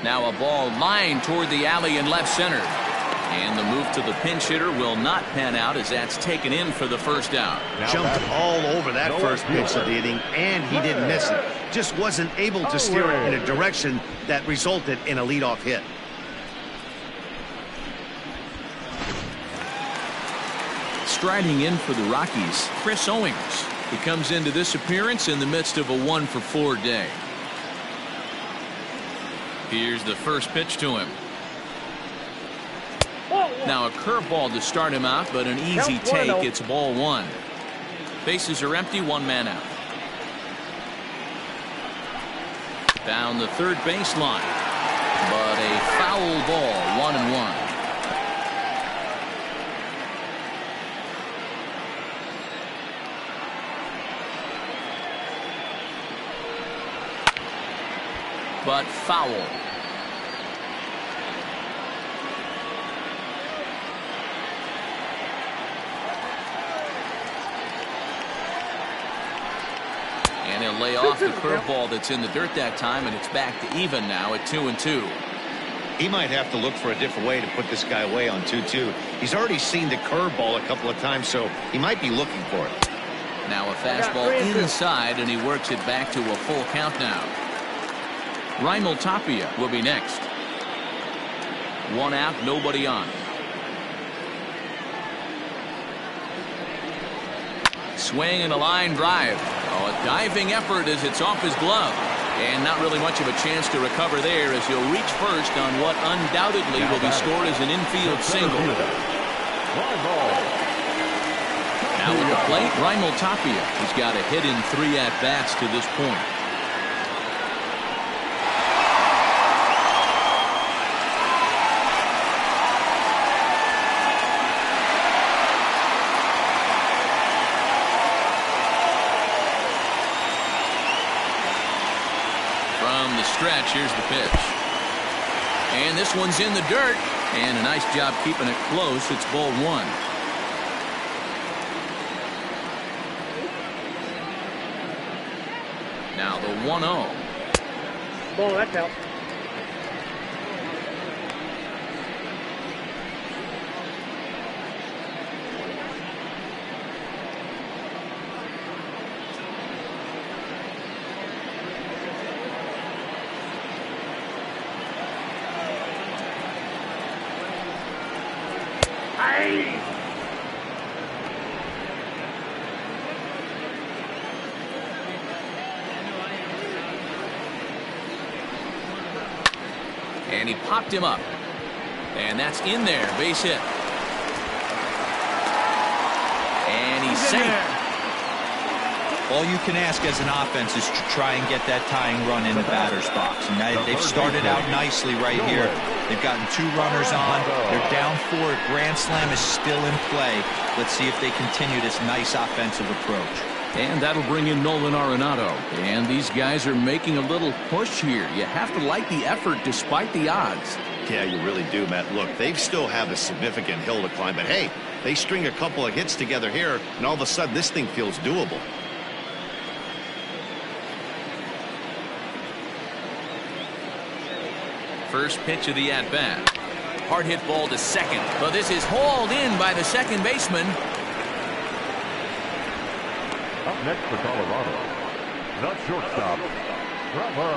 A: Now a ball lined toward the alley in left center. And the move to the pinch hitter will not pan out as that's taken in for the first out.
B: Jumped all over that first pitch of the inning, and he didn't miss it. Just wasn't able to steer it in a direction that resulted in a leadoff hit.
A: Striding in for the Rockies, Chris Owings. He comes into this appearance in the midst of a 1-for-4 day. Here's the first pitch to him. Now a curveball to start him out, but an easy take. It's ball 1. Bases are empty, 1 man out. Down the third baseline, but a foul ball, 1-1. But foul. And he'll lay off the curveball that's in the dirt that time, and it's back to even now at 2-2.
B: He might have to look for a different way to put this guy away on 2-2. He's already seen the curveball a couple of times, so he might be looking for it.
A: Now a fastball inside, and he works it back to a full count now. Raimel Tapia will be next. 1 out, nobody on. Swing and a line drive. Oh, a diving effort as it's off his glove. And not really much of a chance to recover there as he'll reach first on what undoubtedly will be scored as an infield single. Now with the plate, Raimel Tapia has got a hit in 3 at-bats to this point. From the stretch, here's the pitch. And this one's in the dirt. And a nice job keeping it close. It's ball 1. Now the 1-0.
F: Ball, that's out.
A: And he popped him up. And that's in there. Base hit. And he's safe.
D: All you can ask as an offense is to try and get that tying run in the batter's box. And they've started out nicely right here. They've gotten 2 runners on. They're down 4. Grand slam is still in play. Let's see if they continue this nice offensive approach.
A: And that'll bring in Nolan Arenado. And these guys are making a little push here. You have to like the effort despite the odds.
B: Yeah, you really do, Matt. Look, they still have a significant hill to climb. But, hey, they string a couple of hits together here, and all of a sudden this thing feels doable.
A: First pitch of the at-bat. Hard hit ball to second, but this is hauled in by the second baseman.
C: Up next for Colorado, the shortstop, Trevor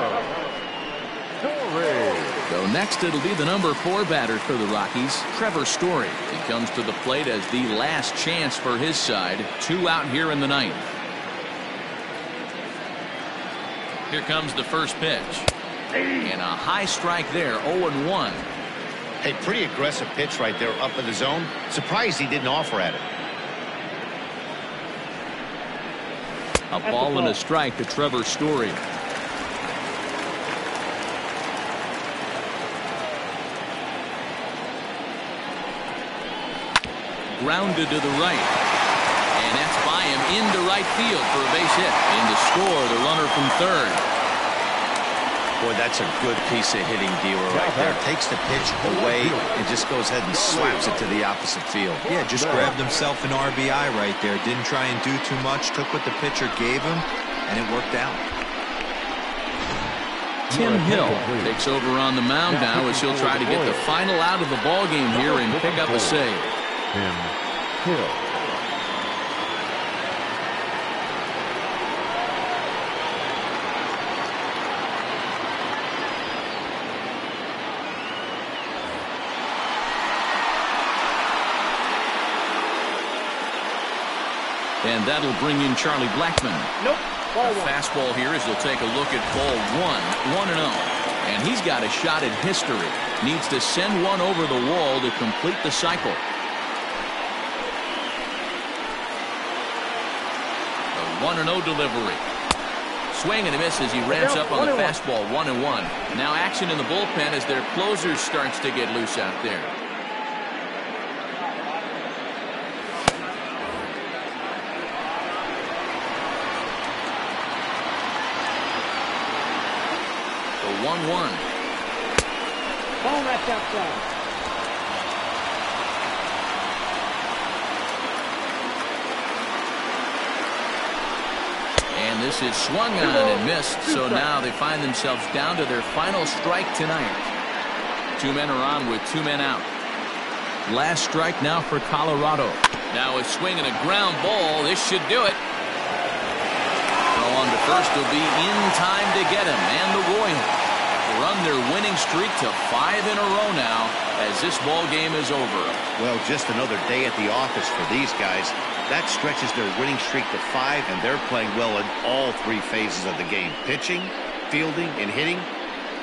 C: Story.
A: So next it'll be the number 4 batter for the Rockies, Trevor Story. He comes to the plate as the last chance for his side. 2 out here in the 9th. Here comes the first pitch. And a high strike there, 0-1.
B: Hey, pretty aggressive pitch right there up in the zone. Surprised he didn't offer at it.
A: A ball and a strike to Trevor Story. Grounded to the right. And that's by him into right field for a base hit. And to score the runner from third.
B: Boy, that's a good piece of hitting, D-Roy, right there. Takes the pitch away and just goes ahead and slaps it to the opposite field.
D: Yeah, just grabbed himself an RBI right there. Didn't try and do too much. Took what the pitcher gave him, and it worked out.
A: Tim Hill takes over on the mound now as he'll try to get the final out of the ball game here and pick up a save.
C: Tim Hill.
A: And that'll bring in Charlie Blackmon.
F: Nope. Ball
A: The
F: one.
A: fastball here as he'll take a look at ball 1, 1-0. And he's got a shot at history. Needs to send one over the wall to complete the cycle. The 1-0 delivery. Swing and a miss as he ramps up on the fastball, 1-1. Now action in the bullpen as their closer starts to get loose out there. The 1-1.
F: Ball wrapped outside.
A: And this is swung on and missed, so now they find themselves down to their final strike tonight. 2 men are on with 2 men out. Last strike now for Colorado. Now a swing and a ground ball. This should do it. Throw on to first will be in time to get him, and the Royals run their winning streak to 5 in a row now as this ball game is over.
B: Well, just another day at the office for these guys. That stretches their winning streak to 5, and they're playing well in all 3 phases of the game. Pitching, fielding, and hitting.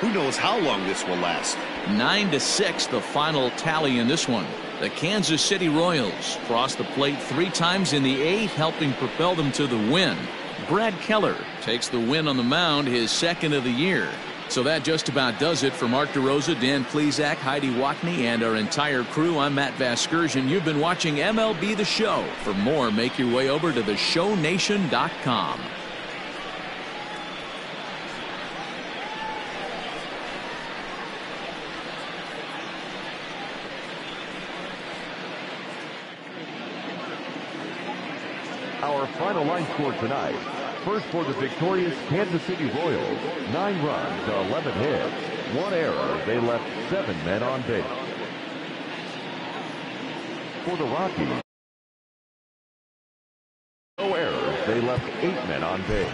B: Who knows how long this will last.
A: 9-6 the final tally in this one. The Kansas City Royals crossed the plate 3 times in the 8th, helping propel them to the win. Brad Keller takes the win on the mound, his 2nd of the year. So that just about does it for Mark DeRosa, Dan Plesac, Heidi Watney, and our entire crew. I'm Matt Vasgersian. You've been watching MLB The Show. For more, make your way over to theshownation.com.
C: Our final line score tonight. First for the victorious Kansas City Royals, 9 runs, 11 hits, 1 error. They left 7 men on base. For the Rockies, no errors. They left 8 men on base.